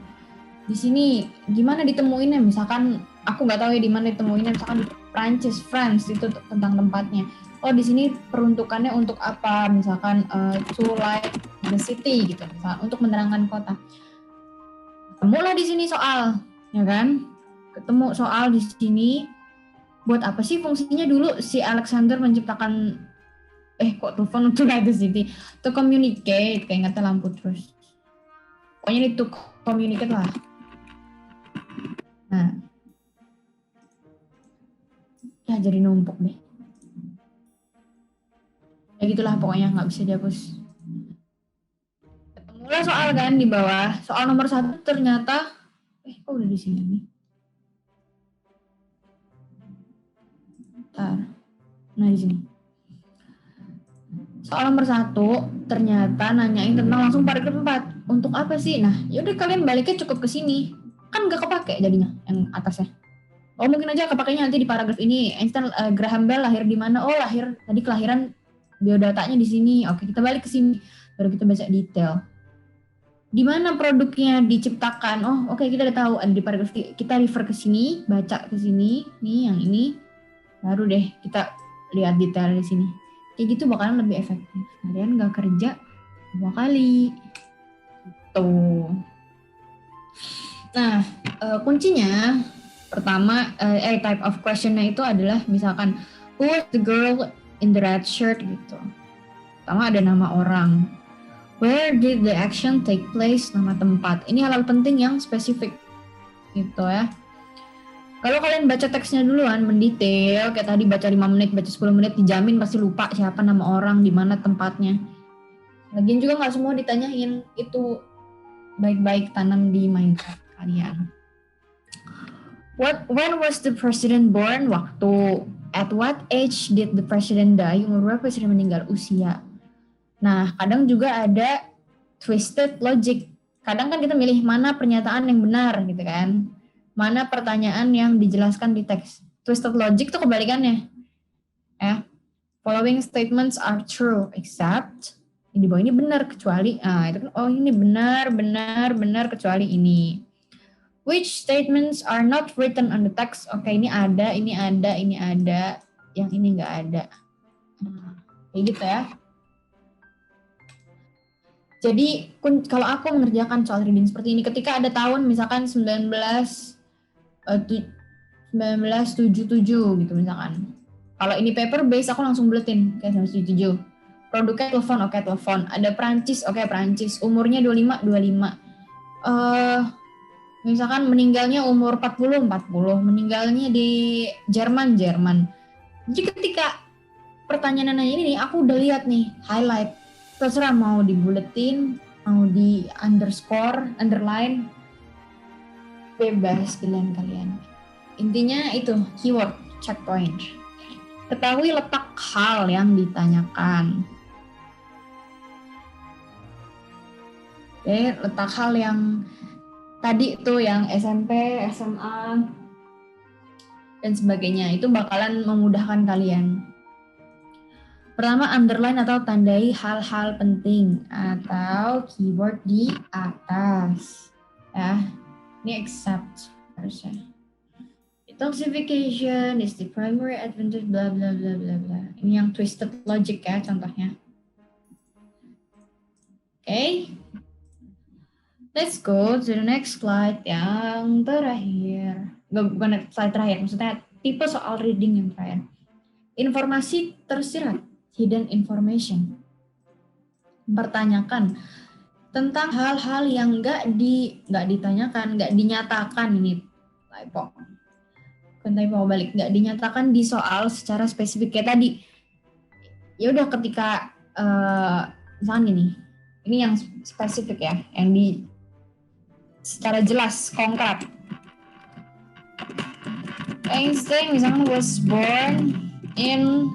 Di sini gimana ditemuinnya? Misalkan aku nggak tahu ya di mana ditemuinnya, misalkan di Prancis, France, itu tentang tempatnya. Di sini peruntukannya untuk apa? Misalkan to light the city gitu, misalkan untuk menerangkan kota. Ketemulah di sini soal, ya kan? Ketemu soal di sini. Buat apa sih fungsinya dulu si Alexander menciptakan kok telepon to light the city? To communicate, kayak ingatnya lampu terus. Pokoknya ini to communicate lah. Nah, ya jadi numpuk deh. Ya gitulah pokoknya, nggak bisa dihapus. Ketemulah soal kan di bawah. Soal nomor 1 ternyata, kok udah di sini nih? Nah di sini. Soal nomor 1 ternyata nanyain tentang langsung paragraf 4. Untuk apa sih? Nah, yaudah kalian baliknya cukup ke sini. Kan nggak kepake jadinya yang atasnya. Mungkin aja kepakainya nanti di paragraf ini. Einstein Graham Bell lahir di mana? Lahir tadi kelahiran biodatanya di sini. Oke, kita balik ke sini. Baru kita baca detail. Di mana produknya diciptakan? Oke, kita udah tahu ada di paragraf. Kita refer ke sini, baca ke sini, nih yang ini. Baru deh kita lihat detail di sini. Kayak gitu bakalan lebih efektif. Kalian nggak kerja 2 kali. Tuh. Nah, kuncinya pertama, type of questionnya itu adalah misalkan who is the girl in the red shirt gitu. Pertama ada nama orang. Where did the action take place? Nama tempat. Ini hal-hal penting yang spesifik gitu ya. Kalau kalian baca teksnya duluan, mendetail, kayak tadi baca 5 menit, baca 10 menit, dijamin pasti lupa siapa nama orang, di mana tempatnya. Lagian juga nggak semua ditanyain, itu baik-baik tanam di mindset kalian. When was the president born? Waktu. At what age did the president die? Umur berapa presiden meninggal? Usia. Nah, kadang juga ada twisted logic. Kadang kan kita milih mana pernyataan yang benar gitu kan. Mana pertanyaan yang dijelaskan di teks. Twisted logic itu kebalikannya. Following statements are true except di bawah ini benar kecuali itu kan ini benar kecuali ini. Which statements are not written on the text? Oke, ini ada, yang ini nggak ada. Kayak gitu ya. Jadi kalau aku mengerjakan soal reading seperti ini, ketika ada tahun misalkan 1977 gitu misalkan. Kalau ini paper base aku langsung buletin kayak 1977. Produknya telepon, oke telepon. Ada Prancis, oke Prancis. Umurnya 25. Misalkan meninggalnya umur 40. Meninggalnya di Jerman. Jadi ketika pertanyaan ini nih, aku udah lihat nih, highlight. Terserah mau dibuletin, mau di underline. bebas pilihan kalian. Intinya itu keyword checkpoint. Ketahui letak hal yang ditanyakan. Oke, letak hal yang tadi itu yang SMP, SMA, dan sebagainya. Itu bakalan memudahkan kalian. Pertama, underline atau tandai hal-hal penting atau keyword di atas. Ya, ini except harusnya. Detoxification is the primary advantage bla bla bla bla bla. Ini yang twisted logic ya contohnya. Okay. Let's go to the next slide yang terakhir. Bukan slide terakhir, maksudnya tipe soal reading yang terakhir. Informasi tersirat, hidden information. Pertanyakan tentang hal-hal yang nggak ditanyakan, nggak dinyatakan, ini typo. Typo balik, nggak dinyatakan di soal secara spesifik kayak tadi. Ya udah ketika misalnya ini yang spesifik ya, yang di secara jelas konkret. Einstein misalkan was born in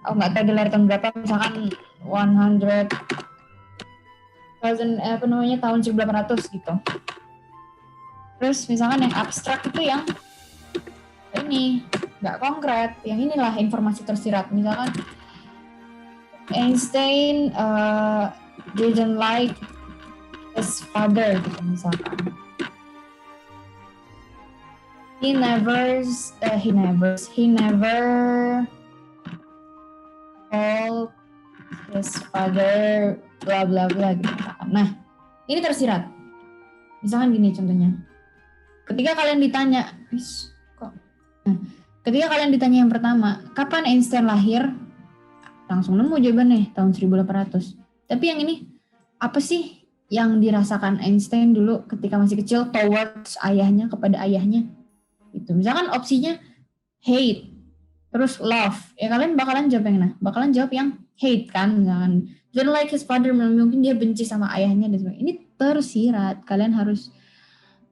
nggak tahu di lahir tahun berapa, misalkan 100,000 tahun 1800 gitu. Terus misalkan yang abstrak itu yang ini nggak konkret, yang inilah informasi tersirat. Misalkan Einstein didn't like his father gitu misalkan. He never called his father bla bla bla gitu. Nah, ini tersirat. Misalkan gini contohnya. Ketika kalian ditanya, ketika kalian ditanya yang pertama, kapan Einstein lahir? Langsung nemu jawabannya, tahun 1800. Tapi yang ini, apa sih yang dirasakan Einstein dulu ketika masih kecil towards ayahnya, kepada ayahnya? Itu misalkan opsinya hate, terus love, ya kalian bakalan jawab yang mana? Bakalan jawab yang hate kan, misalkan don't like his father, mungkin dia benci sama ayahnya dan sebagainya. Ini tersirat, kalian harus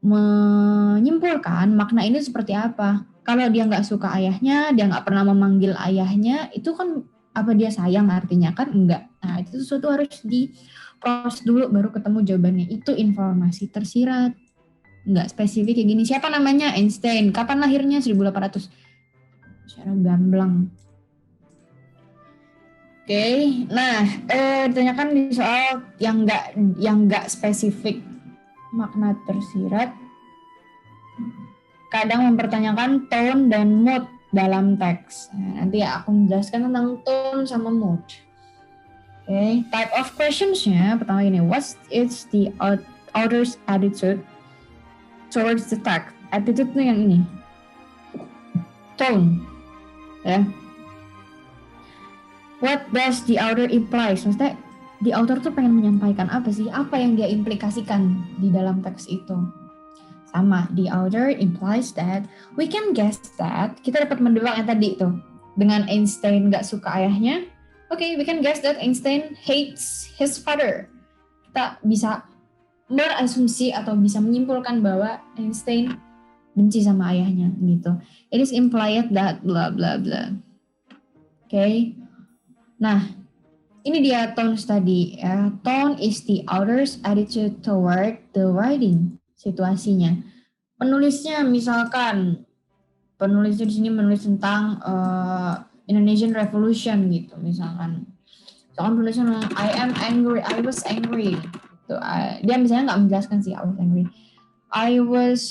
menyimpulkan makna ini seperti apa. Kalau dia nggak suka ayahnya, dia nggak pernah memanggil ayahnya, itu kan apa dia sayang artinya kan enggak. Nah itu sesuatu harus diproses dulu baru ketemu jawabannya. Itu informasi tersirat. Nggak spesifik kayak gini. Siapa namanya? Einstein. Kapan lahirnya? 1800. Secara gamblang. Oke. Nah, ditanyakan di soal yang nggak spesifik makna tersirat. Kadang mempertanyakan tone dan mood dalam teks. Nah, nanti aku menjelaskan tentang tone sama mood. Oke. Type of questions-nya pertama ini. What is the author's attitude towards the text? Attitude itu yang ini. Tone. Ya. What does the author implies? Maksudnya the author tuh pengen menyampaikan apa sih? Apa yang dia implikasikan di dalam teks itu? Sama, the author implies that we can guess that. Kita dapat mendebak yang tadi tuh. Dengan Einstein gak suka ayahnya. Okay, we can guess that Einstein hates his father. Kita bisa berasumsi atau bisa menyimpulkan bahwa Einstein benci sama ayahnya gitu. It is implied that bla bla bla. Okay. Nah, ini dia tone tadi ya. Tone is the author's attitude toward the writing. Situasinya. Penulisnya misalkan penulisnya di sini menulis tentang Indonesian Revolution gitu misalkan. Misalkan penulisnya I was angry. Gitu. Dia misalnya nggak menjelaskan sih I was angry. I was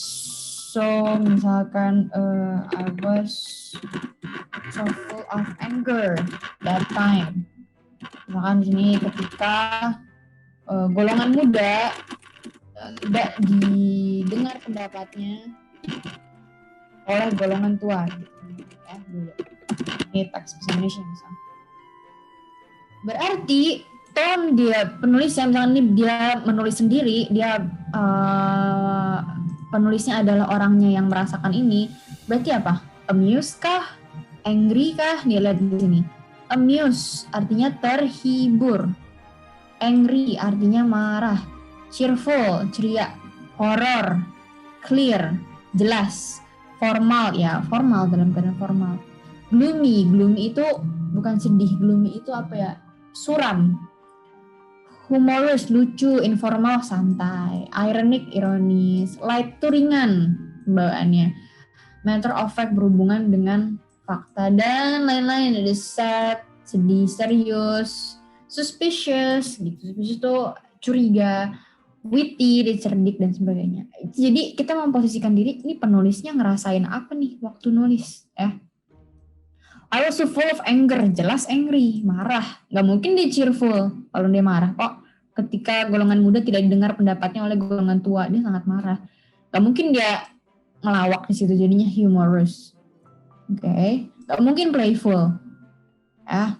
so misalkan I was so full of anger that time. Misalkan di sini ketika golongan muda tidak didengar pendapatnya oleh golongan tua gitu ya dulu. Ini text examination misalnya. Berarti tone dia penulisnya misalnya ini dia menulis sendiri, dia penulisnya adalah orangnya yang merasakan ini. Berarti apa? Amused kah? Angry kah? Nih lihat di sini. Amused artinya terhibur. Angry artinya marah. Cheerful, ceria. Horror, clear, jelas, formal ya, formal dalam keadaan formal. Gloomy itu bukan sedih, gloomy itu apa ya? Suram. Humorous, lucu, informal, santai. Ironic, ironis. Light itu ringan bawaannya. Matter of fact, berhubungan dengan fakta dan lain-lain. Ada sad, sedih, serius, suspicious gitu. Suspicious itu curiga, witty, dia cerdik dan sebagainya. Jadi kita memposisikan diri, ini penulisnya ngerasain apa nih waktu nulis ya. I was so full of anger, jelas angry, marah. Gak mungkin dia cheerful kalau dia marah kok. Ketika golongan muda tidak didengar pendapatnya oleh golongan tua, dia sangat marah. Gak mungkin dia ngelawak di situ, jadinya humorous. Oke. Gak mungkin playful. Ya,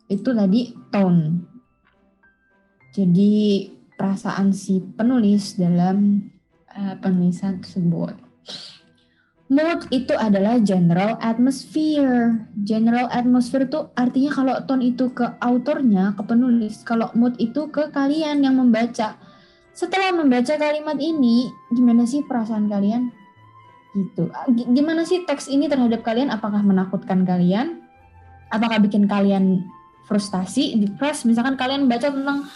itu tadi tone. Jadi perasaan si penulis dalam penulisan tersebut. Mood itu adalah general atmosphere. General atmosphere itu artinya kalau tone itu ke autornya, ke penulis. Kalau mood itu ke kalian yang membaca. Setelah membaca kalimat ini, gimana sih perasaan kalian? Gitu. Gimana sih teks ini terhadap kalian? Apakah menakutkan kalian? Apakah bikin kalian frustasi, depressed? Misalkan kalian baca tentang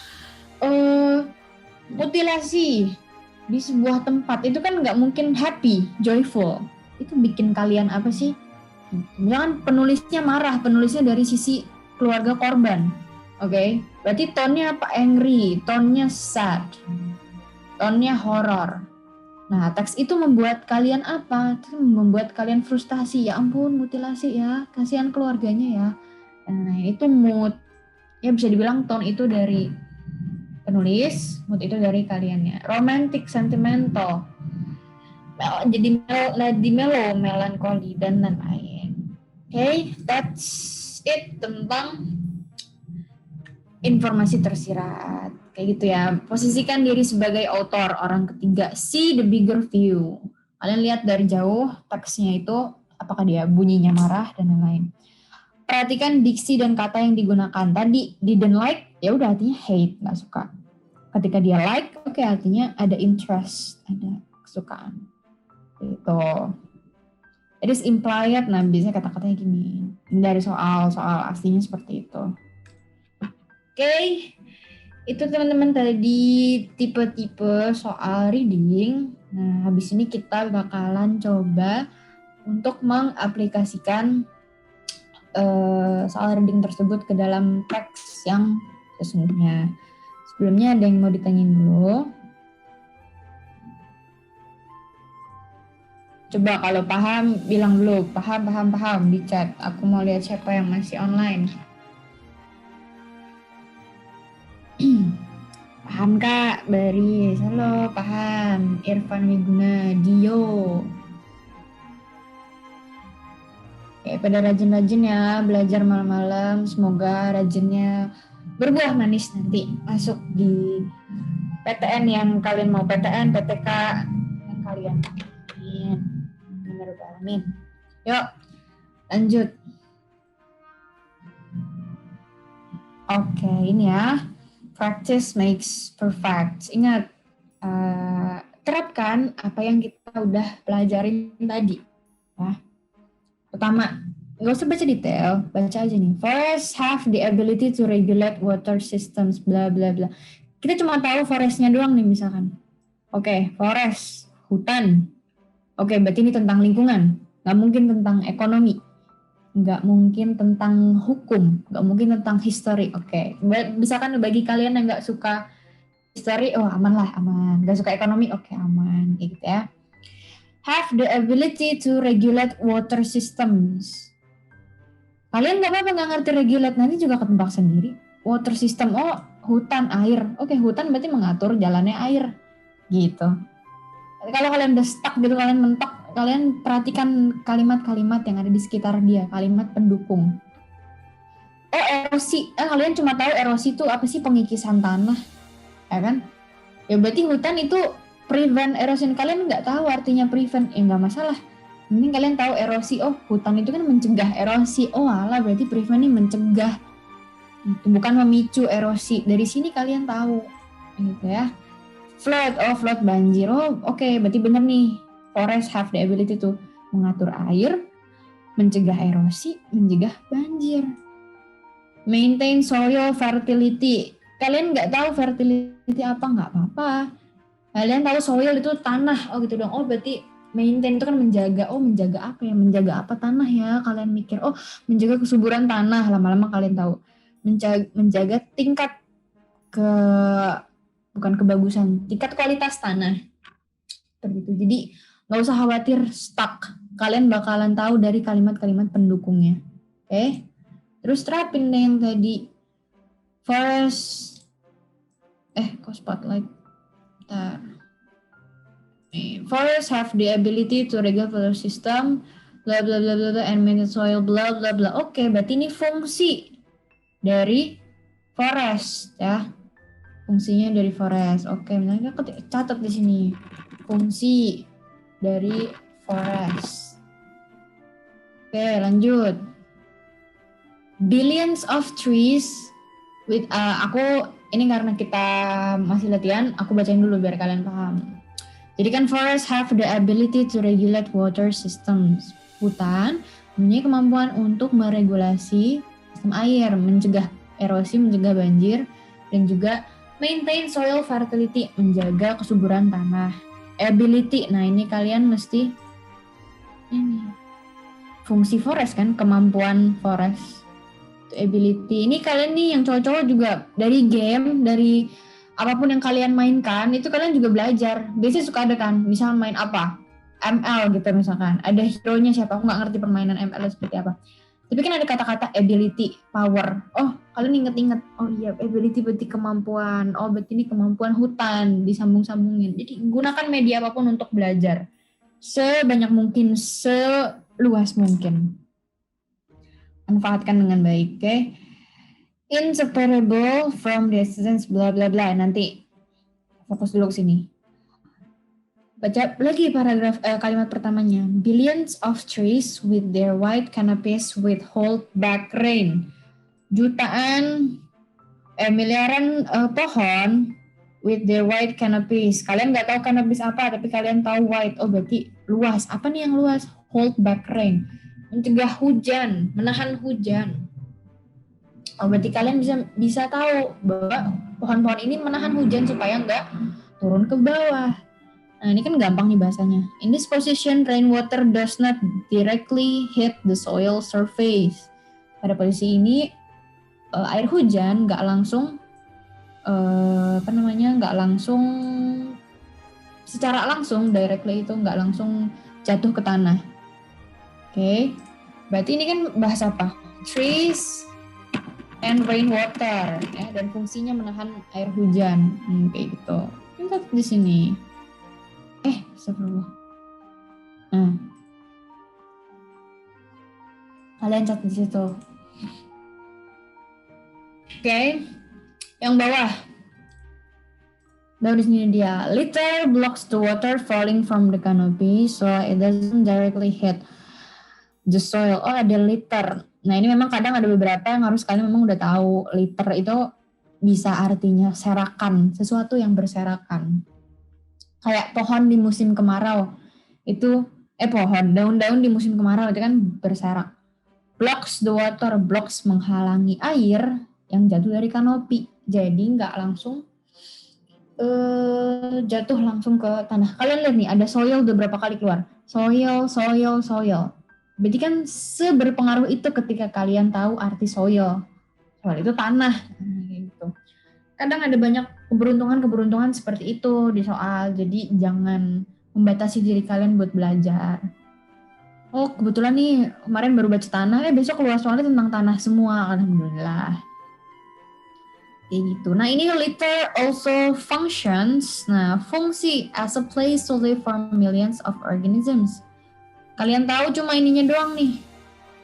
mutilasi di sebuah tempat, itu kan nggak mungkin happy, joyful. Itu bikin kalian apa sih? Misalkan penulisnya marah, penulisnya dari sisi keluarga korban, oke? Berarti tone-nya apa? Angry, tone-nya sad, tone-nya horror. Nah, teks itu membuat kalian apa? Itu membuat kalian frustasi. Ya ampun, mutilasi ya, kasihan keluarganya ya. Nah, itu mood. Ya bisa dibilang tone itu dari penulis, mood itu dari kaliannya. Romantic, sentimental. Jadi mellow, melankoli dan lain-lain. Okay, that's it tentang informasi tersirat. Kayak gitu ya. Posisikan diri sebagai author, orang ketiga. See the bigger view. Kalian lihat dari jauh teksnya itu, apakah dia bunyinya marah dan lain-lain. Perhatikan diksi dan kata yang digunakan. Tadi didn't like, ya udah artinya hate, nggak suka. Ketika dia like, oke, artinya ada interest, ada kesukaan. Gitu. It is implied, nah biasanya kata-katanya gini. Dari soal aslinya seperti itu. Oke, itu teman-teman tadi tipe-tipe soal reading. Nah, habis ini kita bakalan coba untuk mengaplikasikan soal reading tersebut ke dalam teks yang sesungguhnya. Sebelumnya ada yang mau ditanyain dulu? Coba kalau paham, bilang dulu. Paham di chat. Aku mau lihat siapa yang masih online. Paham Kak, Baris. Halo, paham. Irfan Wiguna, Dio. Oke, pada rajin-rajin ya, belajar malam-malam. Semoga rajinnya berbuah manis nanti. Masuk di PTN yang kalian mau, PTN, PTK yang kalian. Amin. Yuk, lanjut. Oke, ini ya. Practice makes perfect. Ingat, terapkan apa yang kita udah pelajarin tadi. Ya. Pertama, nggak usah baca detail, baca aja nih. Forests have the ability to regulate water systems, bla bla bla. Kita cuma tahu forestnya doang nih misalkan. Oke, forest, hutan. Oke, berarti ini tentang lingkungan. Nggak mungkin tentang ekonomi. Nggak mungkin tentang hukum. Nggak mungkin tentang history. Oke, misalkan bagi kalian yang nggak suka history, oh aman lah, aman. Nggak suka ekonomi, oke aman. Kayak gitu ya. Have the ability to regulate water systems. Kalian nggak apa-apa nggak ngerti regulate, nanti juga ketebak sendiri. Water system, oh hutan, air. Oke, hutan berarti mengatur jalannya air. Gitu. Kalau kalian udah stuck gitu, kalian mentok, kalian perhatikan kalimat-kalimat yang ada di sekitar dia, kalimat pendukung. Oh, erosi. Kalian cuma tahu erosi itu apa sih? Pengikisan tanah. Ya kan? Ya berarti hutan itu prevent erosion. Kalian nggak tahu artinya prevent, ya nggak masalah. Mending kalian tahu erosi. Oh, hutan itu kan mencegah erosi. Oh alah, berarti prevent ini mencegah. Itu bukan memicu erosi. Dari sini kalian tahu. Gitu ya. Flood, oh flood banjir. Oh oke, berarti bener nih. Forests have the ability to mengatur air, mencegah erosi, mencegah banjir. Maintain soil fertility. Kalian nggak tahu fertility apa? Nggak apa-apa. Kalian tahu soil itu tanah. Oh gitu dong. Oh berarti maintain itu kan menjaga. Oh menjaga apa ya? Menjaga apa tanah ya? Kalian mikir. Oh menjaga kesuburan tanah. Lama-lama kalian tahu. Menjaga tingkat bukan kebagusan, tingkat kualitas tanah. Seperti itu. Jadi nggak usah khawatir stuck. Kalian bakalan tahu dari kalimat-kalimat pendukungnya. Oke? Terus terapin deh yang tadi. Forest. Kok spotlight? Bentar. Forests have the ability to regulate water system, bla bla bla bla, and maintain soil, bla bla bla. Oke, berarti ini fungsi dari forest ya. Fungsinya dari forest. Oke, misalnya catat di sini. Fungsi dari forest. Oke, lanjut. Billions of trees with aku ini karena kita masih latihan, aku bacain dulu biar kalian paham. Jadi kan forests have the ability to regulate water systems. Hutan mempunyai kemampuan untuk meregulasi sistem air, mencegah erosi, mencegah banjir, dan juga maintain soil fertility, menjaga kesuburan tanah. Ability, nah ini kalian mesti ini fungsi forest kan, kemampuan forest. Ability, ini kalian nih yang cowok-cowok juga dari game, dari apapun yang kalian mainkan, itu kalian juga belajar. Biasanya suka ada kan, misal main apa, ML gitu misalkan, ada hero-nya siapa, aku gak ngerti permainan ML seperti apa. Tapi kan ada kata-kata ability, power. Oh, kalian inget-inget, oh iya ability berarti kemampuan, oh berarti ini kemampuan hutan, disambung-sambungin. Jadi gunakan media apapun untuk belajar. Sebanyak mungkin, seluas mungkin. Manfaatkan dengan baik, oke? Inseparable from the existence, bla bla bla. Nanti fokus dulu ke sini. Baca lagi paragraf kalimat pertamanya. Billions of trees with their white canopies withhold back rain. Jutaan miliaran pohon with their white canopies. Kalian nggak tahu canopies apa, tapi kalian tahu white. Oh berarti luas. Apa nih yang luas? Hold back rain. Mencegah hujan, menahan hujan. Oh berarti kalian bisa tahu bahwa pohon-pohon ini menahan hujan supaya nggak turun ke bawah. Nah ini kan gampang nih bahasanya. In this position, rainwater does not directly hit the soil surface. Pada posisi ini air hujan nggak langsung nggak langsung secara langsung directly itu nggak langsung jatuh ke tanah. Oke, berarti ini kan bahas apa? Trees and rainwater ya, dan fungsinya menahan air hujan kayak gitu. Kita di sini. Astagfirullah. Nah, kalian catat di situ. Oke, yang bawah. Baru di sini dia. Litter blocks the water falling from the canopy, so it doesn't directly hit the soil. Oh, ada litter. Nah, ini memang kadang ada beberapa yang harus kalian memang udah tahu. Litter itu bisa artinya serakan, sesuatu yang berserakan. Kayak pohon di musim kemarau. Itu daun-daun di musim kemarau itu kan berserak. Blocks the water, blocks menghalangi air yang jatuh dari kanopi. Jadi nggak langsung jatuh langsung ke tanah. Kalian lihat nih, ada soil udah berapa kali keluar. Soil. Berarti kan seberpengaruh itu ketika kalian tahu arti soil. Soil itu tanah. Gitu. Kadang ada banyak keberuntungan seperti itu di soal. Jadi jangan membatasi diri kalian buat belajar. Oh kebetulan nih kemarin baru baca tanah, besok keluar soalnya tentang tanah semua. Alhamdulillah. Kayak gitu. Nah ini litter also functions. Nah fungsi as a place to live for millions of organisms. Kalian tahu cuma ininya doang nih.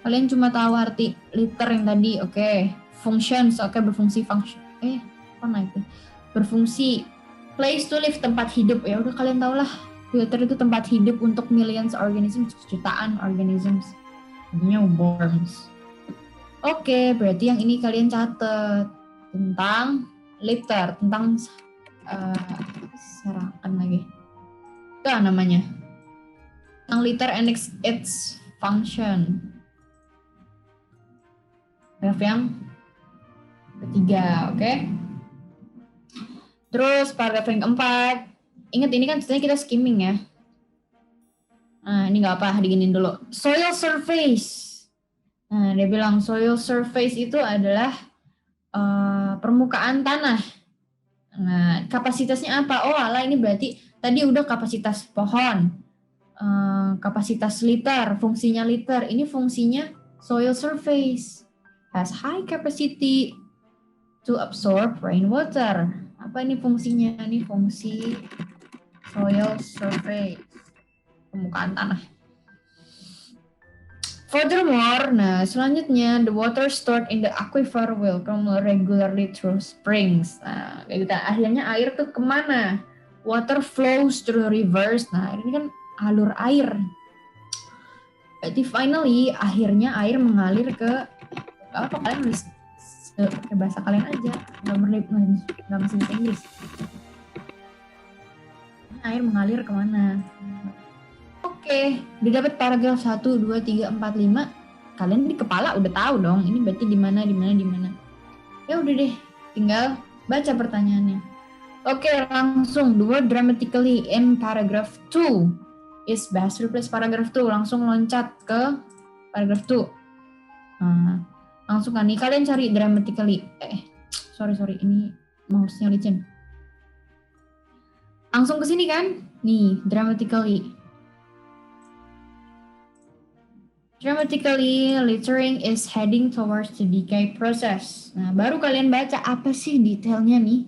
Kalian cuma tahu arti litter yang tadi, oke. Functions, oke, berfungsi function. Apa itu? Berfungsi. Place to live, tempat hidup. Ya udah kalian tahu lah. Litter itu tempat hidup untuk millions organisms, jutaan organisms. Namanya worms. Oke, berarti yang ini kalian catat tentang litter, tentang serakan lagi. Itu namanya. Tentang liter and its function. Paragraf yang ketiga, oke? Terus paragraf yang keempat. Ingat ini kan sebenarnya kita skimming ya. Nah, ini nggak apa, diginin dulu. Soil surface. Nah, dia bilang soil surface itu adalah permukaan tanah. Nah, kapasitasnya apa? Oh, alah ini berarti tadi udah kapasitas pohon, kapasitas liter, fungsinya liter. Ini fungsinya soil surface has high capacity to absorb rainwater. Apa ini fungsinya? Ini fungsi soil surface, permukaan tanah. Furthermore, nah selanjutnya the water stored in the aquifer will come regularly through springs. Nah, kayak gitu. Akhirnya air tuh kemana? Water flows through rivers. Nah, ini kan alur air. Berarti finally akhirnya air mengalir ke apa? Kalian nulis ke bahasa kalian aja, nggak mesti bahasa Inggris. Air mengalir kemana? Oke, didapat paragraf 1, 2, 3, 4, 5. Kalian di kepala udah tahu dong, ini berarti di mana. Ya udah deh, tinggal baca pertanyaannya. Oke, langsung the word dramatically in paragraph 2 is best replace paragraph 2. Langsung loncat ke paragraph 2. Nah, langsung kan nih kalian cari dramatically. Sorry, ini mouse-nya licin. Langsung ke sini kan? Nih, dramatically. Dramatically, littering is heading towards the decay process. Nah, baru kalian baca apa sih detailnya nih?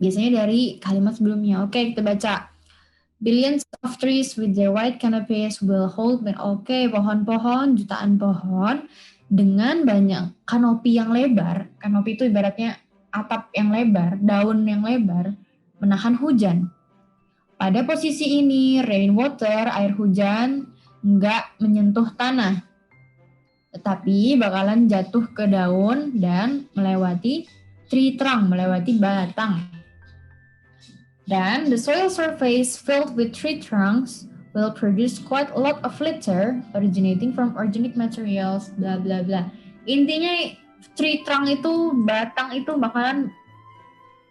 Biasanya dari kalimat sebelumnya. Oke, kita baca. Billions of trees with their white canopies will hold. Oke, pohon-pohon, jutaan pohon dengan banyak kanopi yang lebar. Kanopi itu ibaratnya atap yang lebar, daun yang lebar, menahan hujan. Pada posisi ini, rainwater, air hujan, nggak menyentuh tanah, tetapi bakalan jatuh ke daun dan melewati tree trunk, melewati batang. Dan the soil surface filled with tree trunks will produce quite a lot of litter originating from organic materials, bla bla bla. Intinya tree trunk itu, batang itu bakalan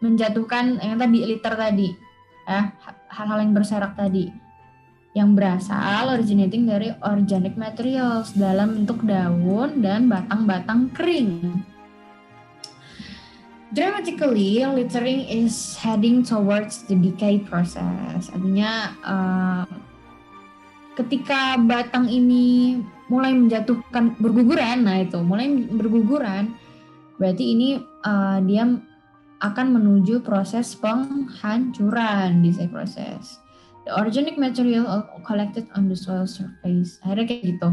menjatuhkan yang tadi, litter tadi, hal-hal yang berserak tadi, yang berasal originating dari organic materials dalam bentuk daun dan batang-batang kering. Dramatically, littering is heading towards the decay process. Artinya ketika batang ini mulai menjatuhkan, berguguran, nah itu mulai berguguran, berarti ini dia akan menuju proses penghancuran, decay process. The organic material collected on the soil surface. Akhirnya kayak gitu.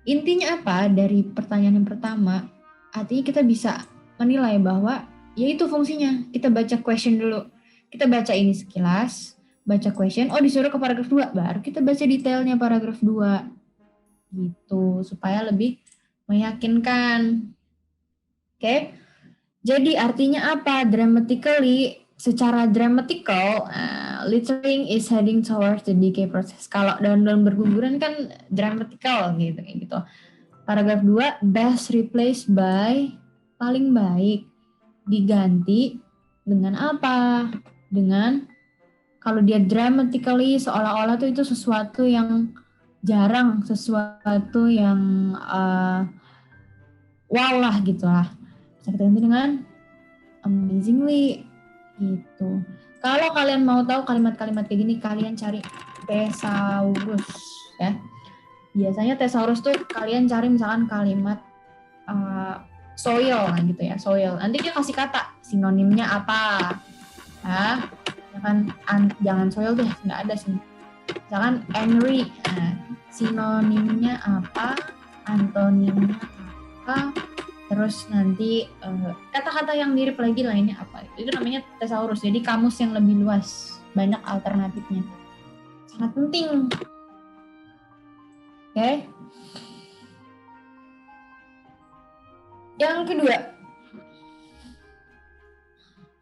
Intinya apa dari pertanyaan yang pertama? Artinya kita bisa menilai bahwa ya itu fungsinya. Kita baca question dulu. Kita baca ini sekilas, baca question, oh disuruh ke paragraf 2, baru kita baca detailnya paragraf 2. Gitu, supaya lebih meyakinkan. Oke? Jadi artinya apa? Dramatically, secara dramatical, littering is heading towards the decay process. Kalau daun-daun berguguran kan dramatical gitu, kayak gitu. Paragraf 2, best replaced by, paling baik diganti dengan apa? Dengan, kalau dia dramatically seolah-olah tuh itu sesuatu yang jarang, sesuatu yang wow lah gitu lah. Bisa kita ganti dengan amazingly gitu. Kalau kalian mau tahu kalimat-kalimat kayak gini, kalian cari thesaurus ya. Biasanya thesaurus tuh kalian cari misalkan kalimat soil gitu ya, soil. Nanti dia kasih kata sinonimnya apa. Ya kan, jangan soil deh, nggak ada sih. Misalkan angry, sinonimnya apa, antonimnya apa. Terus nanti kata-kata yang mirip lagi lainnya apa. Itu namanya thesaurus. Jadi kamus yang lebih luas. Banyak alternatifnya. Sangat penting. Oke. Yang kedua.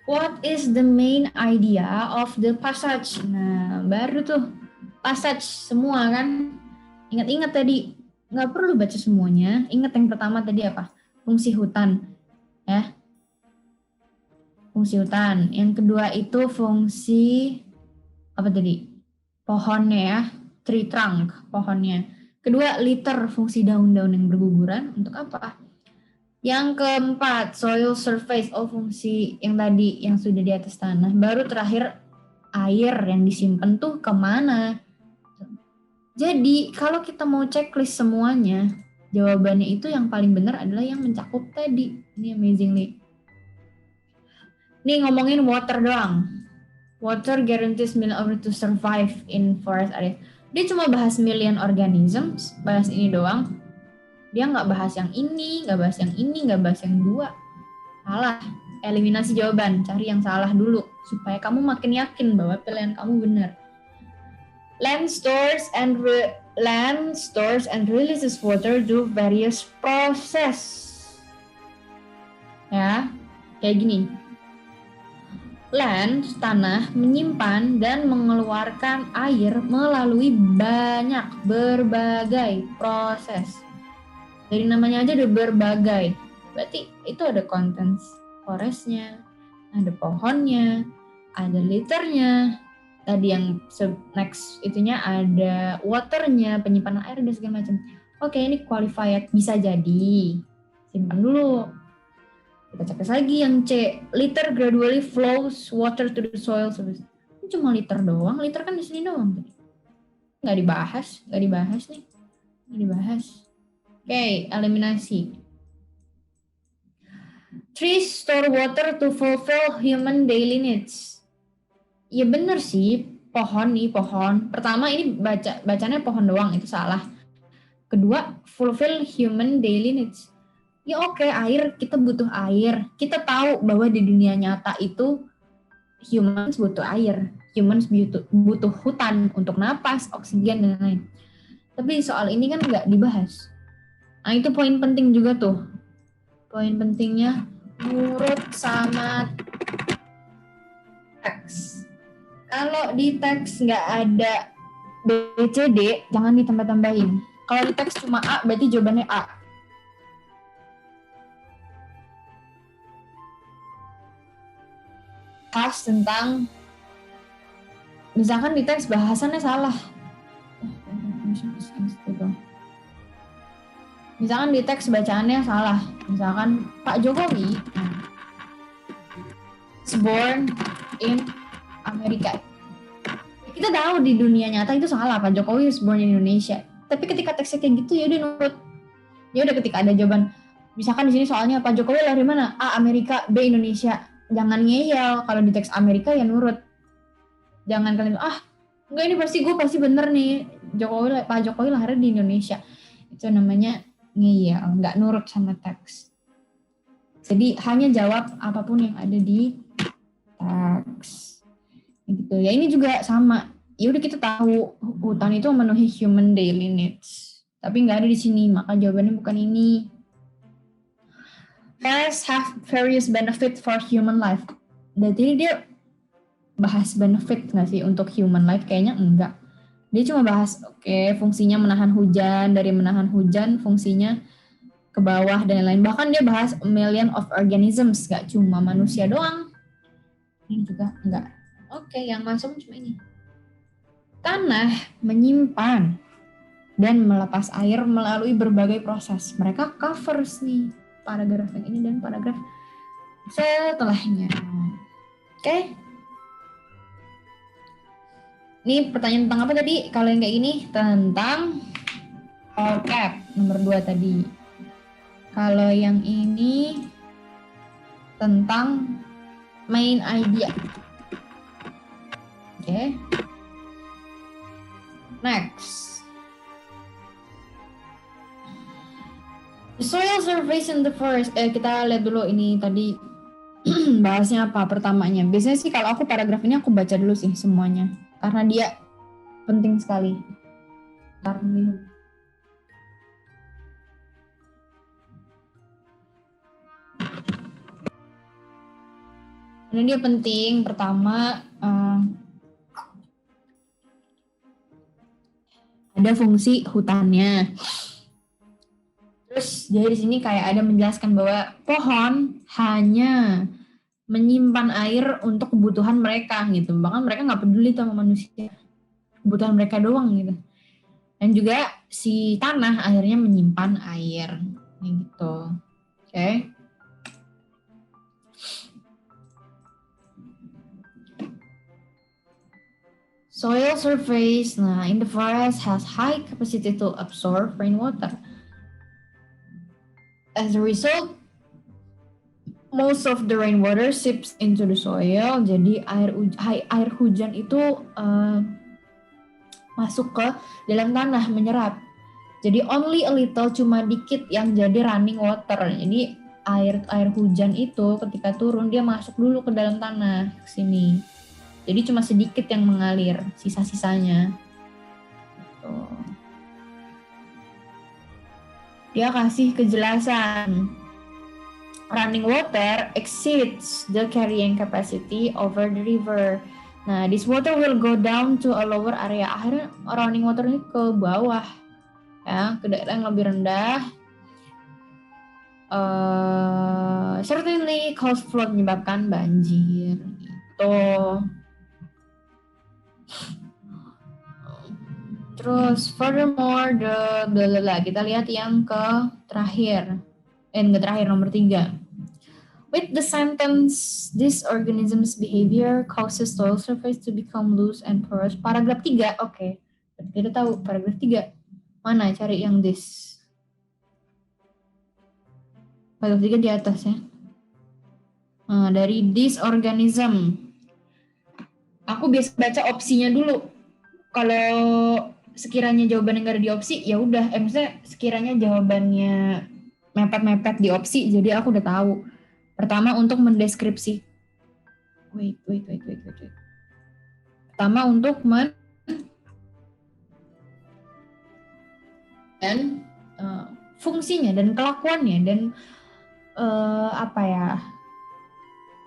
What is the main idea of the passage? Nah, baru tuh. passage semua kan. Ingat-ingat tadi, nggak perlu baca semuanya. Ingat yang pertama tadi apa? Fungsi hutan, ya. Fungsi hutan. Yang kedua itu fungsi apa tadi? Pohonnya ya, tree trunk, pohonnya. Kedua, litter, fungsi daun-daun yang berguguran. Untuk apa? Yang keempat, soil surface, fungsi yang tadi yang sudah di atas tanah. Baru terakhir, air yang disimpan tuh kemana? Jadi kalau kita mau checklist semuanya, jawabannya itu yang paling benar adalah yang mencakup tadi. Ini amazingly. Nih ngomongin water doang. Water guarantees million to survive in forest area. Dia cuma bahas million organisms, bahas ini doang. Dia nggak bahas yang ini, nggak bahas yang ini, nggak bahas yang dua. Salah. Eliminasi jawaban, cari yang salah dulu supaya kamu makin yakin bahwa pilihan kamu benar. Land stores and releases water through various process. Ya, kayak gini. Land, tanah, menyimpan dan mengeluarkan air melalui berbagai proses. Dari namanya aja ada berbagai. Berarti itu ada contents forestnya, ada pohonnya, ada liternya. Tadi yang next itunya ada waternya, penyimpanan air dan segala macam. Oke, ini qualified, bisa jadi. Simpan dulu. Kita cek lagi yang C, liter gradually flows water to the soil surface. Ini cuma liter doang, liter kan di sini doang. Nggak dibahas nih. Nggak dibahas. Oke, eliminasi. Trees store water to fulfill human daily needs. Ya bener sih, pohon. Pertama ini bacanya pohon doang, itu salah. Kedua, fulfill human daily needs. Ya oke, air, kita butuh air. Kita tahu bahwa di dunia nyata itu humans butuh air. Humans butuh hutan untuk napas, oksigen, dan lain-lain. Tapi soal ini kan nggak dibahas. Nah itu poin penting juga tuh. Poin pentingnya nurut sama teks. Kalau di teks nggak ada B, C, D, jangan ditambah-tambahin. Kalau di teks cuma A, berarti jawabannya A. Pas tentang, misalkan di teks bahasannya salah. Misalkan di teks bacaannya salah. Misalkan Pak Jokowi is born in Amerika. Kita tahu di dunia nyata itu salah, Pak Jokowi is born in Indonesia. Tapi ketika teksnya kayak gitu ya udah nurut. Ya udah ketika ada jawaban, misalkan di sini soalnya Pak Jokowi lahir mana? A Amerika, B Indonesia. Jangan ngeyel, kalau di teks Amerika ya nurut. Jangan kalian enggak ini gue pasti bener nih. Pak Jokowi lahir di Indonesia. Itu namanya ngeyel, nggak nurut sama teks. Jadi hanya jawab apapun yang ada di teks. Gitu. Ya ini juga sama. Ya udah kita tahu hutan itu memenuhi human daily needs. Tapi nggak ada di sini, maka jawabannya bukan ini. Forests have various benefit for human life. Jadi dia bahas benefit nggak sih untuk human life? Kayaknya enggak. Dia cuma bahas, fungsinya menahan hujan, dari menahan hujan fungsinya ke bawah dan lain-lain. Bahkan dia bahas a million of organisms, nggak cuma manusia doang. Ini juga enggak. Yang masuk cuma ini. Tanah menyimpan dan melepas air melalui berbagai proses. Mereka covers nih paragraf yang ini dan paragraf setelahnya. Ini pertanyaan tentang apa tadi? Kalau yang kayak ini tentang all cap nomor 2 tadi. Kalau yang ini tentang main idea. Next. The soil surface in the forest. Kita lihat dulu ini tadi bahasnya apa pertamanya. Biasanya sih kalau aku paragraf ini aku baca dulu sih semuanya. Karena dia penting sekali. Karena dia penting. Pertama, ada fungsi hutannya. Terus jadi di sini kayak ada menjelaskan bahwa pohon hanya menyimpan air untuk kebutuhan mereka gitu. Bahkan mereka nggak peduli sama manusia, kebutuhan mereka doang gitu. Dan juga si tanah akhirnya menyimpan air gitu. Oke. Soil surface, nah in the forest has high capacity to absorb rainwater. As a result, most of the rainwater seeps into the soil. Jadi air hujan itu masuk ke dalam tanah, menyerap. Jadi only a little, cuma dikit yang jadi running water. Jadi air hujan itu ketika turun dia masuk dulu ke dalam tanah ke sini. Jadi cuma sedikit yang mengalir, sisa-sisanya. Dia kasih kejelasan. Running water exceeds the carrying capacity over the river. Nah, this water will go down to a lower area. Akhirnya running water ini ke bawah, ya, ke daerah yang lebih rendah. Certainly cause flood, menyebabkan banjir. Gitu. Terus furthermore, kita lihat yang ke terakhir. Nomor 3. With the sentence, this organism's behavior causes soil surface to become loose and porous. Paragraf 3, oke. Kita tahu paragraf 3. Mana cari yang this? Paragraf 3 di atas ya. Nah, dari this organism. Aku biasa baca opsinya dulu. Kalau sekiranya jawabannya nggak ada di opsi, ya udah. Maksudnya sekiranya jawabannya mepet-mepet di opsi, jadi aku udah tahu. Pertama untuk mendeskripsi. Wait. Pertama untuk dan fungsinya dan kelakuannya dan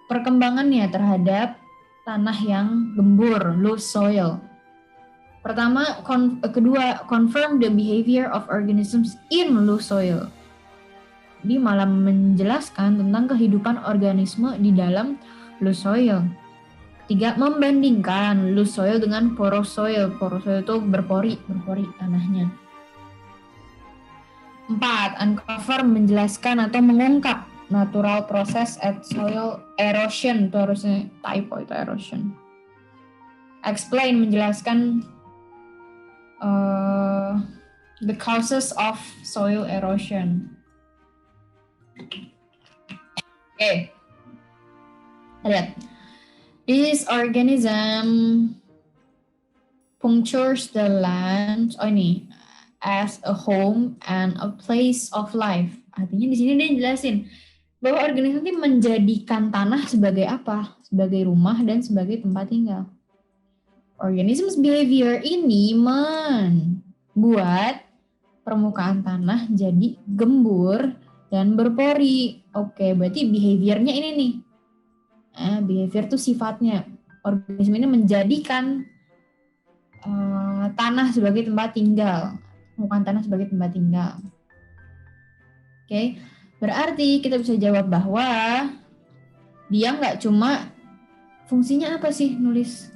perkembangannya terhadap tanah yang gembur, loose soil. Pertama, kedua, confirm the behavior of organisms in loose soil. Dia malah menjelaskan tentang kehidupan organisme di dalam loose soil. Ketiga, membandingkan loose soil dengan porous soil. Porous soil itu berpori tanahnya. 4, uncover, menjelaskan atau mengungkap natural process at soil erosion. Itu harusnya typo, itu erosion. Explain, menjelaskan the causes of soil erosion. Oke. Lihat. This organism punctures the land. Ini as a home and a place of life. Artinya di sini dia jelasin bahwa organisme ini menjadikan tanah sebagai apa? Sebagai rumah dan sebagai tempat tinggal. Organism's behavior ini membuat permukaan tanah jadi gembur dan berpori. Oke, berarti behaviornya ini nih. Behavior itu sifatnya. Organisme ini menjadikan tanah sebagai tempat tinggal. Permukaan tanah sebagai tempat tinggal. Oke, berarti kita bisa jawab bahwa dia nggak cuma fungsinya apa sih nulis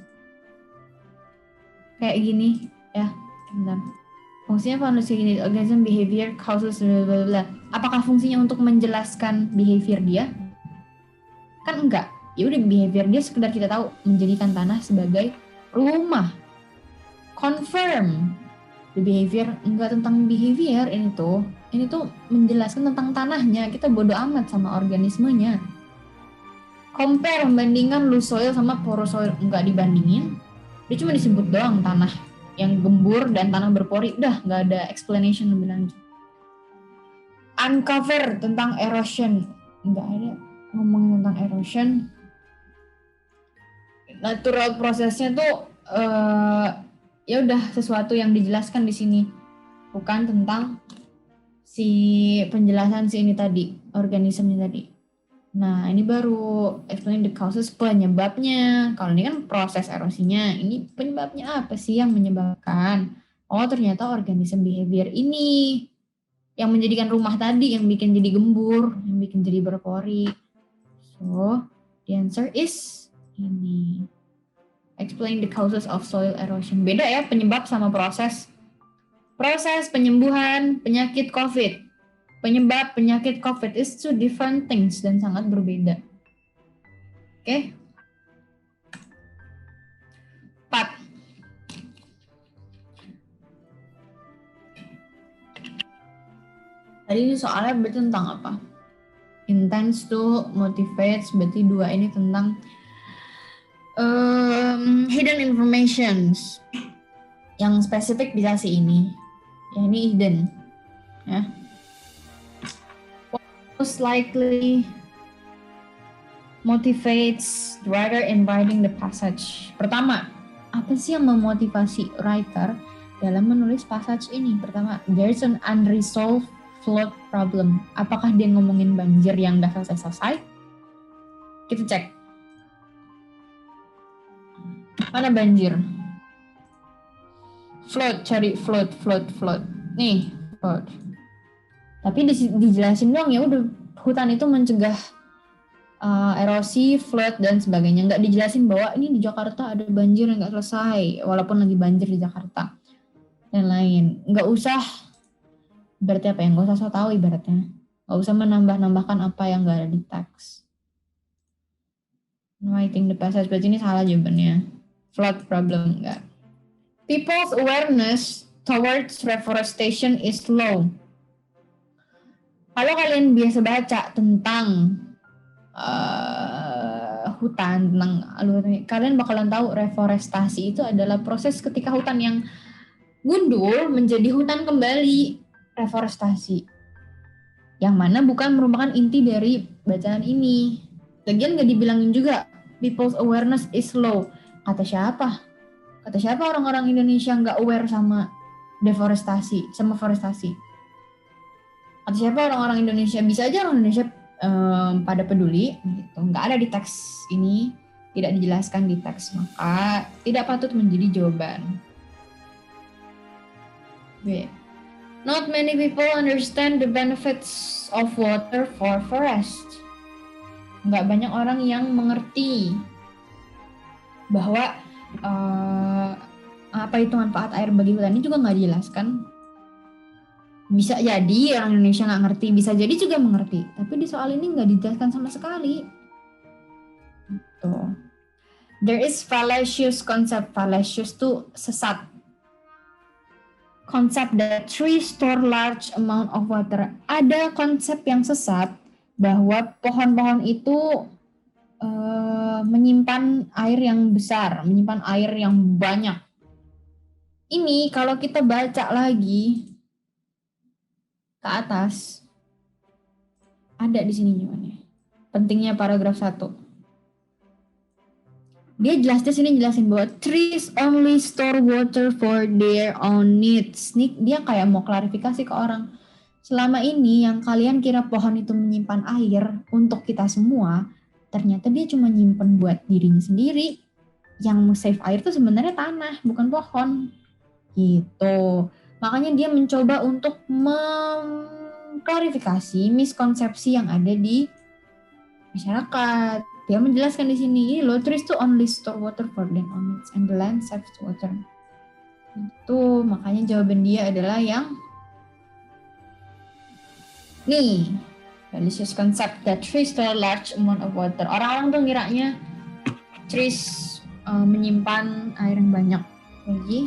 kayak gini ya, bentar. Fungsinya apa nulis kayak gini? Organism behavior causes bla bla bla. Apakah fungsinya untuk menjelaskan behavior dia? Kan enggak. Ya udah, behavior dia sekedar kita tahu menjadikan tanah sebagai rumah. Confirm the behavior, enggak tentang behavior ini tuh menjelaskan tentang tanahnya. Kita bodo amat sama organismenya. Compare, membandingkan loose soil sama porous soil, enggak dibandingin. Dia cuma disebut doang tanah yang gembur dan tanah berpori, udah nggak ada explanation lebih lanjut. Uncover, tentang erosion, nggak ada ngomongin tentang erosion. Natural prosesnya tuh ya udah sesuatu yang dijelaskan di sini, bukan tentang si penjelasan si ini tadi, organismenya tadi. Nah, ini baru explain the causes, penyebabnya. Kalau ini kan proses erosinya, ini penyebabnya apa sih yang menyebabkan? oh ternyata organism behavior ini yang menjadikan rumah tadi, yang bikin jadi gembur, yang bikin jadi berpori. So, the answer is ini. Explain the causes of soil erosion. Beda ya penyebab sama proses. Proses penyembuhan penyakit COVID. Penyebab penyakit COVID is two different things dan sangat berbeda. Oke. 4. Tadi ini soalnya berarti tentang apa? Intense to motivates, berarti 2 ini tentang hidden informations. Yang spesifik bisa sih ini. Yang ini hidden. Ya. Most likely motivates the writer in writing the passage. Pertama, apa sih yang memotivasi writer dalam menulis passage ini? Pertama, there's an unresolved flood problem. Apakah dia ngomongin banjir yang gak selesai-selesai? Kita cek. Mana banjir? Flood, cari flood. Nih, flood. Tapi dijelasin dong ya udah hutan itu mencegah erosi, flood dan sebagainya. Nggak dijelasin bahwa ini di Jakarta ada banjir yang nggak selesai, walaupun lagi banjir di Jakarta dan lain. Nggak usah, berarti apa ya? Nggak usah so tahu ibaratnya. Nggak usah menambahkan apa yang nggak ada di teks. Writing the passage, berarti ini salah jawabannya. Flood problem enggak. People's awareness towards reforestation is low. Kalau kalian biasa baca tentang hutan, tentang alurnya, kalian bakalan tahu reforestasi itu adalah proses ketika hutan yang gundul menjadi hutan kembali. Reforestasi. Yang mana bukan merupakan inti dari bacaan ini. Lagian nggak dibilangin juga people's awareness is low. Kata siapa? Kata siapa orang-orang Indonesia nggak aware sama deforestasi, sama forestasi? Kata siapa orang-orang Indonesia? Bisa aja orang Indonesia pada peduli, gitu. Nggak ada di teks ini, tidak dijelaskan di teks, maka tidak patut menjadi jawaban. B. Not many people understand the benefits of water for forest. Nggak banyak orang yang mengerti bahwa apa itu manfaat air bagi hutan ini juga nggak dijelaskan. Bisa jadi orang Indonesia nggak ngerti, bisa jadi juga mengerti, tapi di soal ini nggak dijelaskan sama sekali. Tuh. There is fallacious concept. Fallacious tuh sesat. Konsep that trees store large amount of water. Ada konsep yang sesat bahwa pohon-pohon itu menyimpan air yang besar, menyimpan air yang banyak. Ini kalau kita baca lagi ke atas, ada di sini jawabannya. Pentingnya paragraf 1. Dia jelasin bahwa trees only store water for their own needs. Nih dia kayak mau klarifikasi ke orang. Selama ini yang kalian kira pohon itu menyimpan air untuk kita semua, ternyata dia cuma nyimpen buat dirinya sendiri. Yang save air itu sebenarnya tanah, bukan pohon. Gitu. Makanya dia mencoba untuk mengklarifikasi miskonsepsi yang ada di masyarakat. Dia menjelaskan di sini, low trees to only store water for their own needs and the land saves water. Itu makanya jawaban dia adalah yang nih. Fallacious concept that trees store large amount of water. Orang-orang tuh ngiranya trees menyimpan air yang banyak bagi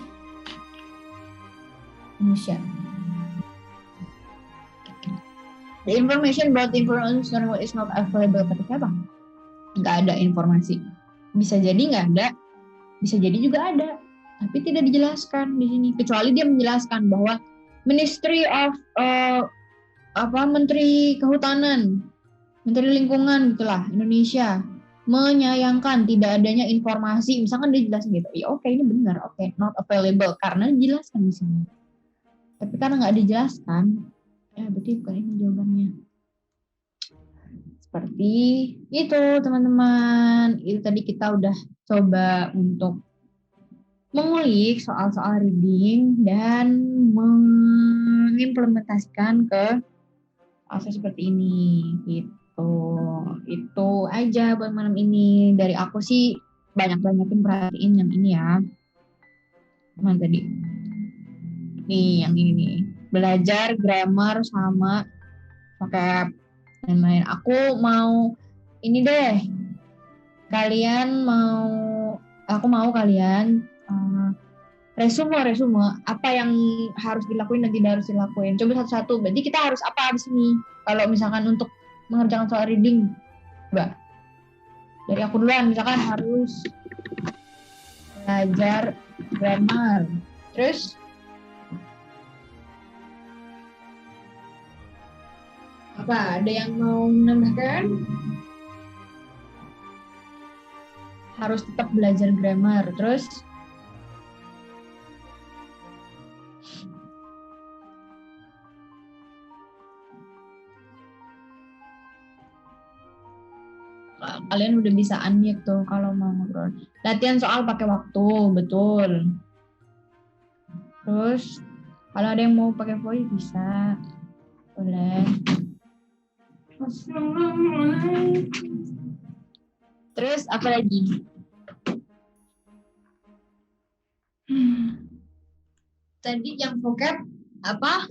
manusia. The information about the information is not available. Kata siapa? Nggak ada informasi. Bisa jadi nggak ada, bisa jadi juga ada, tapi tidak dijelaskan di sini. Kecuali dia menjelaskan bahwa Ministry of Menteri Kehutanan, Menteri Lingkungan gitulah Indonesia menyayangkan tidak adanya informasi. Misalkan dia jelasin gitu, ya oke, ini benar, oke, not available karena dijelaskan di sini. Tapi karena nggak dijelaskan, ya berarti bukan ini jawabannya. Seperti itu teman-teman. Itu tadi kita udah coba untuk mengulik soal-soal reading dan mengimplementasikan ke fase seperti ini gitu. Itu aja buat malam ini. Dari aku sih banyak-banyakin perhatiin yang ini ya. Mana tadi? Nih, yang ini nih. Belajar grammar sama vocab dan lain. Aku mau ini deh. Aku mau kalian resume apa yang harus dilakuin dan tidak harus dilakuin. Coba satu-satu. Berarti kita harus apa di sini? Kalau misalkan untuk mengerjakan soal reading, coba dari aku duluan. Misalkan harus belajar grammar. Terus apa? Ada yang mau menambahkan? Harus tetap belajar grammar. Terus kalian udah bisa unmute tuh kalau mau ngobrol. Latihan soal pakai waktu, betul. Terus kalau ada yang mau pakai voice bisa, boleh. Terus apa lagi? Tadi yang vocab apa?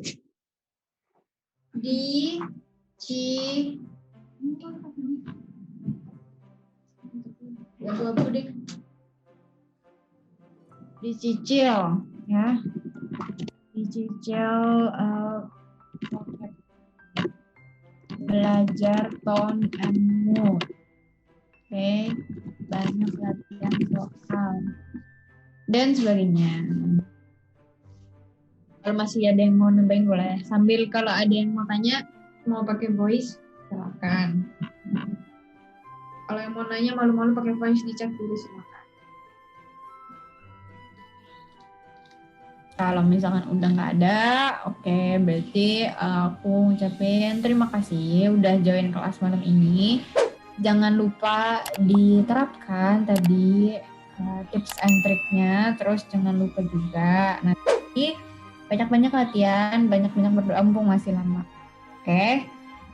Dicicil ya. Dicicil vocab. Belajar tone and mood. Oke, banyak latihan soal dan sebagainya. Kalau masih ada yang mau nambahin boleh. Sambil kalau ada yang mau tanya, mau pakai voice, silakan. Kalau yang mau nanya malu-malu pakai voice di chat dulu silakan. Kalau misalkan udah nggak ada, oke, berarti aku ngucapin terima kasih udah join kelas malam ini. Jangan lupa diterapkan tadi tips and triknya, terus jangan lupa juga nanti banyak-banyak latihan, banyak-banyak berdoa mumpung masih lama. Oke,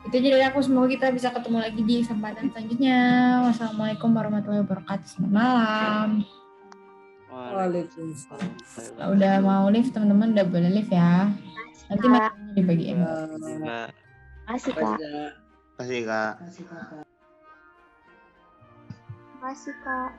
itu aja dari aku. Semoga kita bisa ketemu lagi di kesempatan selanjutnya. Wassalamualaikum warahmatullahi wabarakatuh. Selamat malam. Waalaikumsalam. Kalau udah mau live, teman-teman udah boleh live ya. Nanti materinya dibagiin. Makasih, Kak. Kasih Kak. Makasih, Kak.